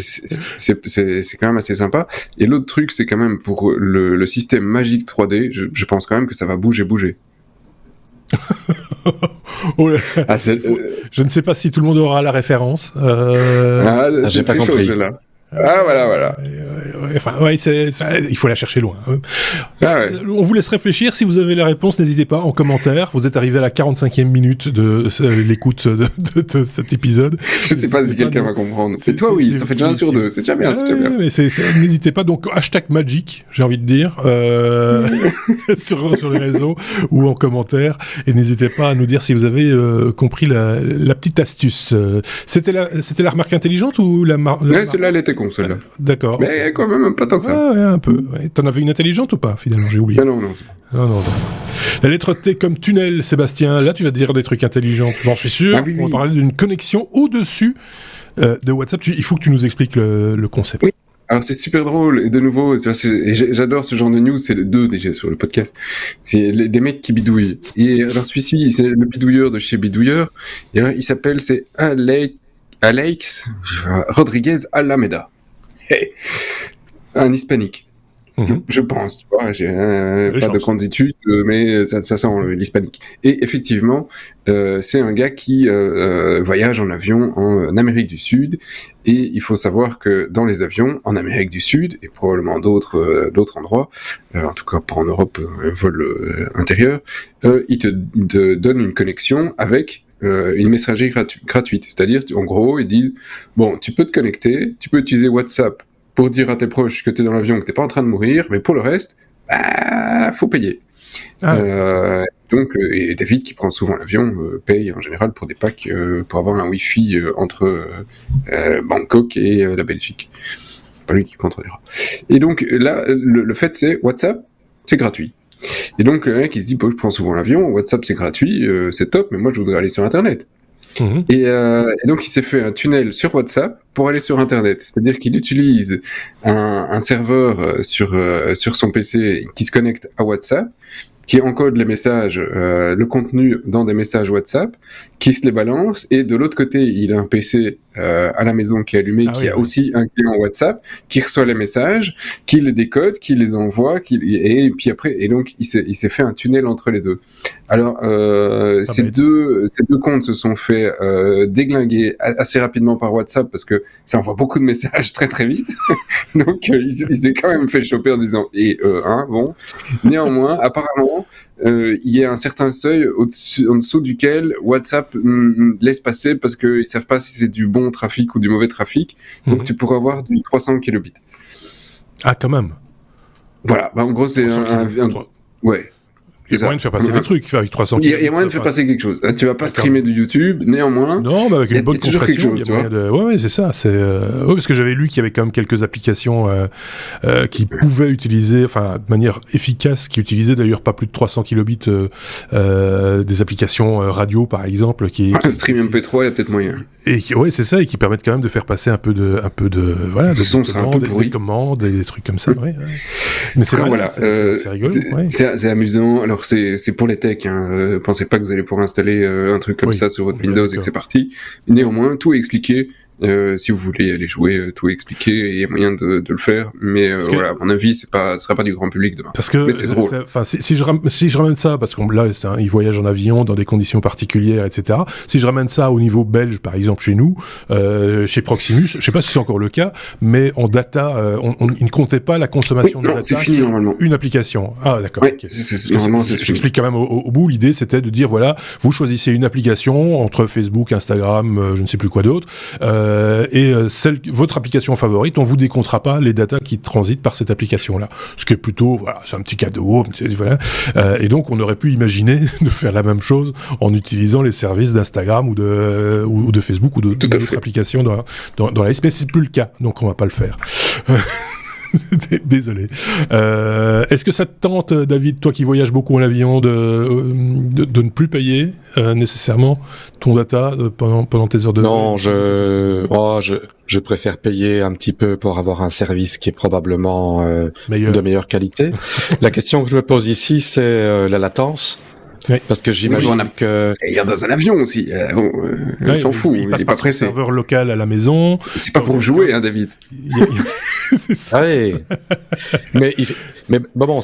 B: C'est quand même assez sympa. Et l'autre truc, c'est quand même pour le système magique 3D, je pense quand même que ça va bouger.
A: Je ne sais pas si tout le monde aura la référence.
B: J'ai pas compris. Voilà.
A: Il faut la chercher loin. On vous laisse réfléchir. Si vous avez la réponse, n'hésitez pas en commentaire. Vous êtes arrivé à la 45e minute de l'écoute de cet épisode.
B: Je sais pas si quelqu'un va comprendre. C'est toi, oui. Ça fait déjà 1 sur 2. C'est déjà bien.
A: Mais n'hésitez pas. Donc, #Magic, j'ai envie de dire, sur les réseaux ou en commentaire. Et n'hésitez pas à nous dire si vous avez compris la petite astuce. C'était la remarque intelligente ou la
B: celle-là, elle était con, celle-là.
A: D'accord.
B: Mais quand même pas tant que ça.
A: Ouais, un peu. Ouais. T'en avais une intelligente ou pas, finalement? J'ai oublié.
B: Non.
A: La lettre T comme tunnel, Sébastien. Là, tu vas dire des trucs intelligents. J'en suis sûr.
B: Oui.
A: On va parler d'une connexion au-dessus de WhatsApp. Il faut que tu nous expliques le concept.
B: Oui. Alors, c'est super drôle. Et de nouveau, j'adore ce genre de news. C'est les deux, déjà, sur le podcast. C'est des mecs qui bidouillent. Et alors, celui-ci, c'est le bidouilleur de chez Bidouilleur. Et alors, il s'appelle, c'est Alex Rodriguez Alameda. Hey. Un hispanique. Je pense, tu vois, j'ai pas de grandes études, mais ça sent l'hispanique. Et effectivement, c'est un gars qui voyage en avion en Amérique du Sud, et il faut savoir que dans les avions en Amérique du Sud, et probablement d'autres endroits, en tout cas pas en Europe, vol intérieur, il te donne une connexion avec une messagerie gratuite. C'est-à-dire, en gros, ils disent, bon, tu peux te connecter, tu peux utiliser WhatsApp pour dire à tes proches que tu es dans l'avion, que tu n'es pas en train de mourir, mais pour le reste, faut payer. Donc, et David, qui prend souvent l'avion, paye en général pour des packs pour avoir un Wi-Fi entre Bangkok et la Belgique. Pas lui qui contredira. Et donc, là, le fait, c'est WhatsApp, c'est gratuit. Et donc, le mec, il se dit, je prends souvent l'avion, WhatsApp, c'est gratuit, c'est top, mais moi, je voudrais aller sur Internet. Et donc, il s'est fait un tunnel sur WhatsApp pour aller sur Internet. C'est-à-dire qu'il utilise un serveur sur son PC qui se connecte à WhatsApp, qui encode les messages, le contenu dans des messages WhatsApp, qui se les balance, et de l'autre côté, il a un PC à la maison qui est allumé, a aussi un client WhatsApp, qui reçoit les messages, qui les décode, qui les envoie, et puis après, et donc il s'est fait un tunnel entre les deux. Alors, ces deux comptes se sont fait déglinguer assez rapidement par WhatsApp, parce que ça envoie beaucoup de messages très très vite, donc il s'est quand même fait choper en disant bon. Néanmoins, apparemment, il y a un certain seuil en dessous duquel WhatsApp laisse passer parce qu'ils ne savent pas si c'est du bon trafic ou du mauvais trafic. Donc tu pourras avoir du 300 kilobits.
A: Ah, quand même.
B: Voilà, en gros, c'est un ouais.
A: Il y a moyen de faire passer des trucs avec 300
B: Il y a moyen de faire passer quelque chose. Tu vas pas streamer de YouTube, néanmoins.
A: Non, mais avec une bonne compression,
B: chose,
A: il y a moyen de... Ouais, c'est ça. Ouais, parce que j'avais lu qu'il y avait quand même quelques applications qui pouvaient utiliser, enfin, de manière efficace, qui utilisaient d'ailleurs pas plus de 300 kilobits, des applications radio, par exemple,
B: Stream MP3, il y a peut-être moyen.
A: Et c'est ça, et qui permettent quand même de faire passer un peu de voilà,
B: le son sera un peu pourri.
A: Des commandes et des trucs comme ça. Ouais. Mais c'est vrai,
B: voilà,
A: c'est rigolo.
B: C'est amusant. Alors c'est pour les techs. Pensez pas que vous allez pouvoir installer un truc comme ça sur votre Windows et que c'est parti. Néanmoins, tout est expliqué. Si vous voulez aller jouer, tout est expliqué et il y a moyen de le faire. Mais voilà, à mon avis, ce sera pas du grand public demain.
A: Parce que
B: mais c'est drôle.
A: Si je ramène ça, parce que là, ils voyagent en avion dans des conditions particulières, etc. Si je ramène ça au niveau belge, par exemple, chez nous, chez Proximus, je sais pas si c'est encore le cas, mais en data, ils ne comptaient pas la consommation de data
B: c'est fini, normalement.
A: Une application. Ah, d'accord.
B: Ouais,
A: okay.
B: Normalement, c'est fini.
A: J'explique quand même au bout. L'idée, c'était de dire, voilà, vous choisissez une application entre Facebook, Instagram, je ne sais plus quoi d'autre, votre application favorite, on vous décomptera pas les datas qui transitent par cette application-là. Ce qui est plutôt, voilà, c'est un petit cadeau, voilà. Et donc, on aurait pu imaginer de faire la même chose en utilisant les services d'Instagram ou de Facebook ou d'autres applications dans la liste. Mais c'est plus le cas, donc on va pas le faire. Désolé. Est-ce que ça te tente, David, toi qui voyages beaucoup en avion, de ne plus payer nécessairement ton data pendant tes heures de...
C: Non, je préfère payer un petit peu pour avoir un service qui est probablement de meilleure qualité. La question que je me pose ici, c'est la latence.
A: Oui.
C: Parce que j'imagine que...
B: Il y a dans un avion aussi, on s'en fout, il
A: passe
B: est pas pressé.
A: Un serveur local à la maison.
B: C'est pas pour jouer, hein, David.
A: C'est ça.
C: Oui. mais bon,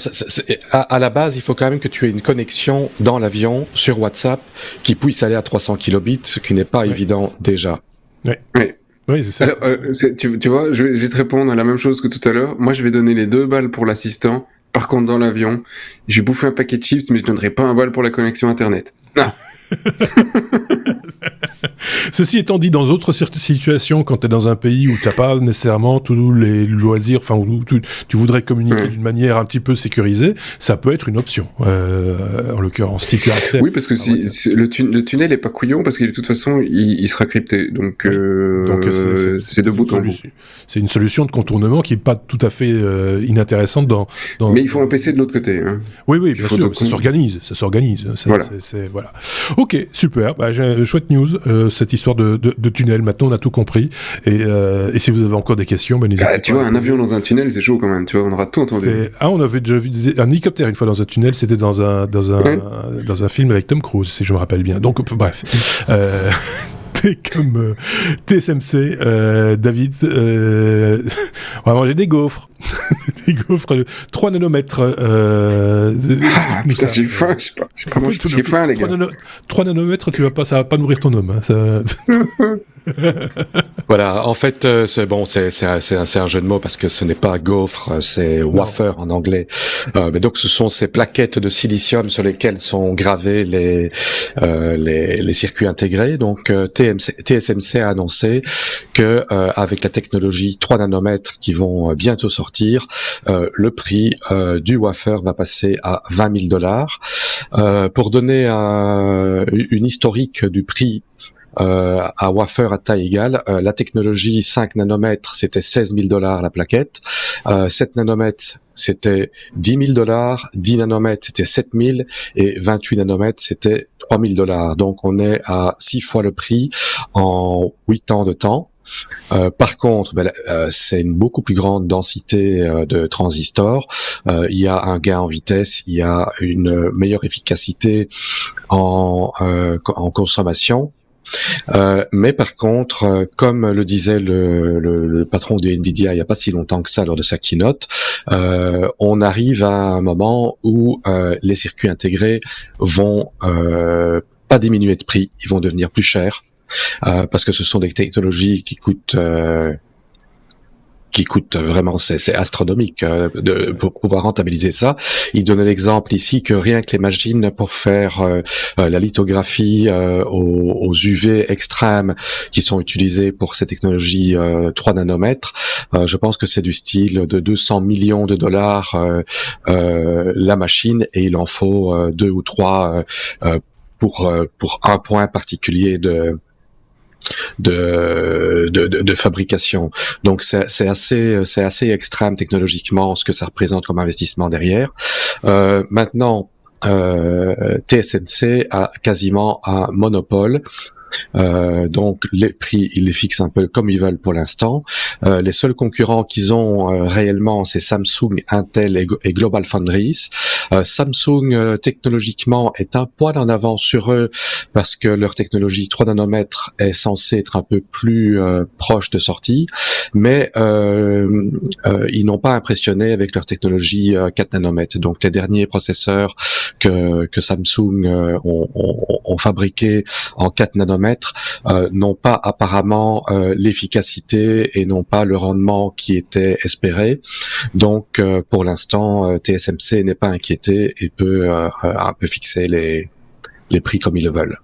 C: à la base, il faut quand même que tu aies une connexion dans l'avion sur WhatsApp qui puisse aller à 300 kilobits, ce qui n'est pas évident déjà.
A: Oui, c'est ça.
B: Alors, tu vois, je vais te répondre à la même chose que tout à l'heure. Moi, je vais donner les 2 balles pour l'assistant. Par contre, dans l'avion, j'ai bouffé un paquet de chips, mais je donnerai pas un bal pour la connexion Internet. Ah.
A: Ceci étant dit, dans d'autres situations, quand tu es dans un pays où tu n'as pas nécessairement tous les loisirs, enfin où tu voudrais communiquer d'une manière un petit peu sécurisée, ça peut être une option, en l'occurrence, si tu as accès.
B: Oui, parce que le tunnel est pas couillon, parce que de toute façon, il sera crypté. Donc c'est de bout en bout.
A: C'est une solution de contournement qui n'est pas tout à fait inintéressante dans...
B: Mais il faut un PC de l'autre côté. Hein.
A: Oui, bien sûr, ça s'organise. Voilà. Voilà. Ok, super. Chouette news, cette histoire de tunnel. Maintenant, on a tout compris. Et si vous avez encore des questions, n'hésitez pas.
B: Tu vois, un avion dans un tunnel, c'est chaud quand même. Tu vois, on aura tout entendu.
A: On avait déjà vu un hélicoptère une fois dans un tunnel. C'était dans un film avec Tom Cruise, si je me rappelle bien. Donc, bref. Comme TSMC, David, on va manger des gaufres. Des gaufres de 3 nanomètres.
B: Putain, j'ai faim, je sais pas manger. J'ai faim, les gars.
A: 3 nanomètres, ça va pas nourrir ton homme. Hein,
C: Voilà, en fait, c'est un jeu de mots parce que ce n'est pas gaufre, c'est wafer en anglais. Mais donc, ce sont ces plaquettes de silicium sur lesquelles sont gravés les circuits intégrés. Donc, TSMC a annoncé que avec la technologie 3 nanomètres qui vont bientôt sortir, le prix du wafer va passer à $20,000. Pour donner une historique du prix à wafer à taille égale, la technologie 5 nanomètres, c'était $16,000 la plaquette, 7 nanomètres, c'était $10,000, 10 nanomètres, c'était 7,000, et 28 nanomètres, c'était $3,000. Donc on est à 6 fois le prix en 8 ans de temps. Par contre, c'est une beaucoup plus grande densité de transistors. Il y a un gain en vitesse, il y a une meilleure efficacité en consommation. Mais par contre, comme le disait le patron de Nvidia il n'y a pas si longtemps que ça lors de sa keynote, on arrive à un moment où les circuits intégrés vont pas diminuer de prix, ils vont devenir plus chers. Parce que ce sont des technologies qui coûtent qui coûte vraiment, c'est astronomique pour pouvoir rentabiliser ça. Il donnait l'exemple ici que rien que les machines pour faire la lithographie aux UV extrêmes qui sont utilisées pour ces technologies 3 nanomètres, je pense que c'est du style de 200 millions de dollars la machine, et il en faut 2 ou 3 pour un point particulier de fabrication. Donc c'est assez extrême technologiquement ce que ça représente comme investissement derrière. Maintenant, TSMC a quasiment un monopole. Donc les prix, ils les fixent un peu comme ils veulent pour l'instant. Les seuls concurrents qu'ils ont réellement, c'est Samsung, Intel et GlobalFoundries. Samsung technologiquement est un poil en avant sur eux parce que leur technologie 3 nanomètres est censée être un peu plus proche de sortie, mais ils n'ont pas impressionné avec leur technologie 4 nanomètres. Donc les derniers processeurs que Samsung ont fabriqués en 4 nanomètres n'ont pas apparemment l'efficacité et n'ont pas le rendement qui était espéré. Donc pour l'instant, TSMC n'est pas inquiété et peut un peu fixer les prix comme ils le veulent.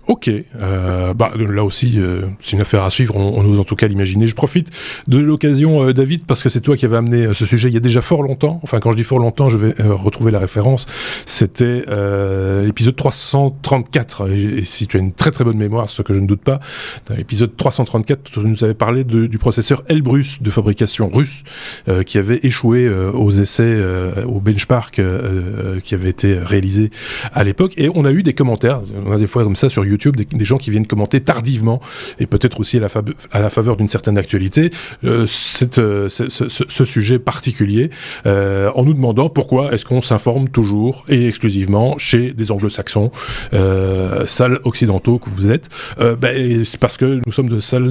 A: Ok, là aussi, c'est une affaire à suivre, on ose en tout cas l'imaginer. Je profite de l'occasion, David, parce que c'est toi qui avais amené ce sujet il y a déjà fort longtemps. Enfin, quand je dis fort longtemps, je vais retrouver la référence. C'était l'épisode 334, et si tu as une très très bonne mémoire, ce que je ne doute pas, dans l'épisode 334, tu nous avais parlé du processeur Elbrus de fabrication russe, qui avait échoué aux essais, au benchmark qui avait été réalisé à l'époque. Et on a eu des commentaires, on a des fois comme ça sur YouTube, des gens qui viennent commenter tardivement et peut-être aussi à la faveur d'une certaine actualité ce sujet particulier, en nous demandant pourquoi est-ce qu'on s'informe toujours et exclusivement chez des anglo-saxons, sales occidentaux que vous êtes. C'est parce que nous sommes de sales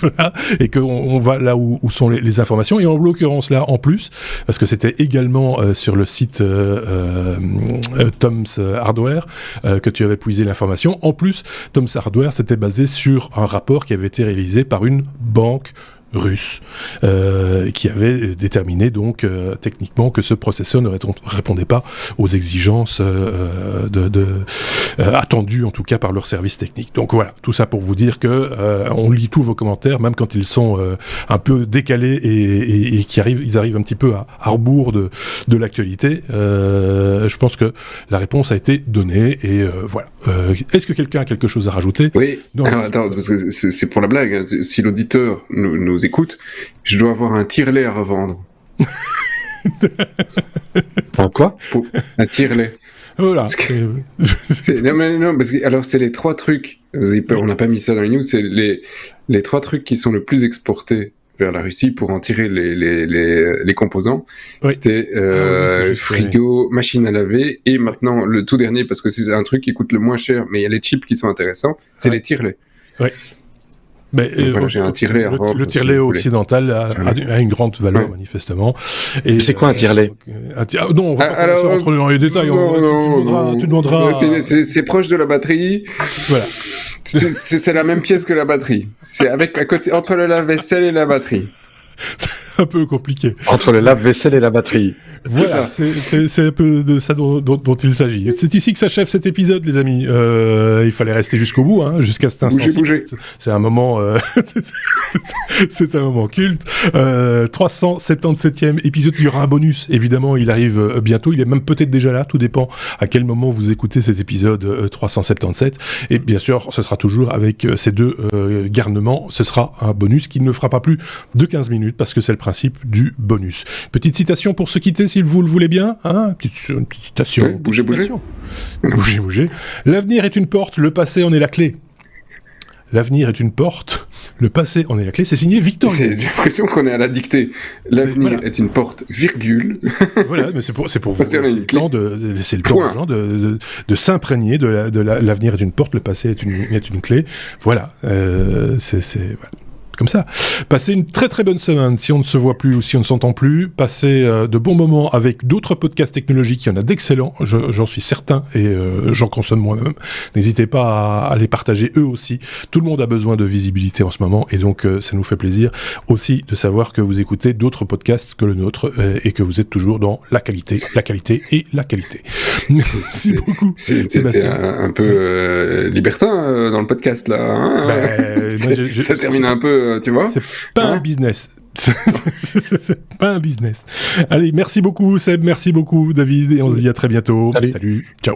A: voilà, et qu'on va là où sont les informations, et en l'occurrence là en plus, parce que c'était également sur le site Tom's Hardware que tu avais puisé l'information. En plus, Tom's Hardware s'était basé sur un rapport qui avait été réalisé par une banque russe, qui avait déterminé donc techniquement que ce processeur ne répondait pas aux exigences attendues en tout cas par leur service technique. Donc voilà, tout ça pour vous dire que on lit tous vos commentaires, même quand ils sont un peu décalés et ils arrivent un petit peu à rebours de l'actualité. Je pense que la réponse a été donnée et voilà. Est-ce que quelqu'un a quelque chose à rajouter?
B: Oui. Alors attends, parce que c'est pour la blague. Hein. Si l'auditeur nous écoute, je dois avoir un tire-lait à revendre.
C: Un quoi?
B: Un tire-lait.
A: Voilà.
B: Non, parce que alors c'est les 3 trucs. On n'a pas mis ça dans les news. C'est les 3 trucs qui sont le plus exportés vers la Russie pour en tirer les composants. Oui. C'était frigo, machine à laver, et maintenant le tout dernier, parce que c'est un truc qui coûte le moins cher, mais il y a les chips qui sont intéressants, c'est les tire-lets.
A: Oui. Mais
B: voilà, j'ai un tire-lait à revendre.
A: Le tire-lait occidental a une grande valeur, manifestement.
C: Et c'est quoi un tire-lait?
A: Non, on va pas rentrer dans les détails. Tu demanderas.
B: C'est proche de la batterie.
A: Voilà.
B: C'est la même pièce que la batterie. C'est à côté, entre le lave-vaisselle et la batterie.
A: C'est un peu compliqué.
C: Entre le lave-vaisselle et la batterie.
A: Voilà, c'est un peu de ça dont il s'agit. C'est ici que s'achève cet épisode, les amis. Il fallait rester jusqu'au bout, jusqu'à cet instant.
B: Bouger.
A: C'est un moment, c'est un moment culte. 377e épisode. Il y aura un bonus, évidemment. Il arrive bientôt. Il est même peut-être déjà là. Tout dépend à quel moment vous écoutez cet épisode 377. Et bien sûr, ce sera toujours avec ces 2 garnements. Ce sera un bonus qui ne fera pas plus de 15 minutes parce que c'est le principe du bonus. Petite citation pour se quitter, si vous le voulez bien, une petite citation.
B: Oui, bougez.
A: Bougez. L'avenir est une porte, le passé en est la clé. L'avenir est une porte, le passé en est la clé. C'est signé Victor.
B: J'ai l'impression qu'on est à la dictée. L'avenir est une porte, virgule.
A: Voilà, mais c'est pour vous laisser le temps aux gens de s'imprégner de l'avenir est une porte, le passé est une clé. Voilà, voilà. comme ça. Passez une très très bonne semaine. Si on ne se voit plus ou si on ne s'entend plus, passez de bons moments avec d'autres podcasts technologiques. Il y en a d'excellents, j'en suis certain, et j'en consomme moi-même. N'hésitez pas à les partager eux aussi. Tout le monde a besoin de visibilité en ce moment, et donc ça nous fait plaisir aussi de savoir que vous écoutez d'autres podcasts que le nôtre et que vous êtes toujours dans la qualité et la qualité. Merci beaucoup.
B: C'était un peu libertin dans le podcast là. Hein ça termine un peu, tu vois.
A: C'est pas un business. C'est pas un business. Allez, merci beaucoup Seb, merci beaucoup David, et on se dit à très bientôt.
C: Salut.
A: Ciao.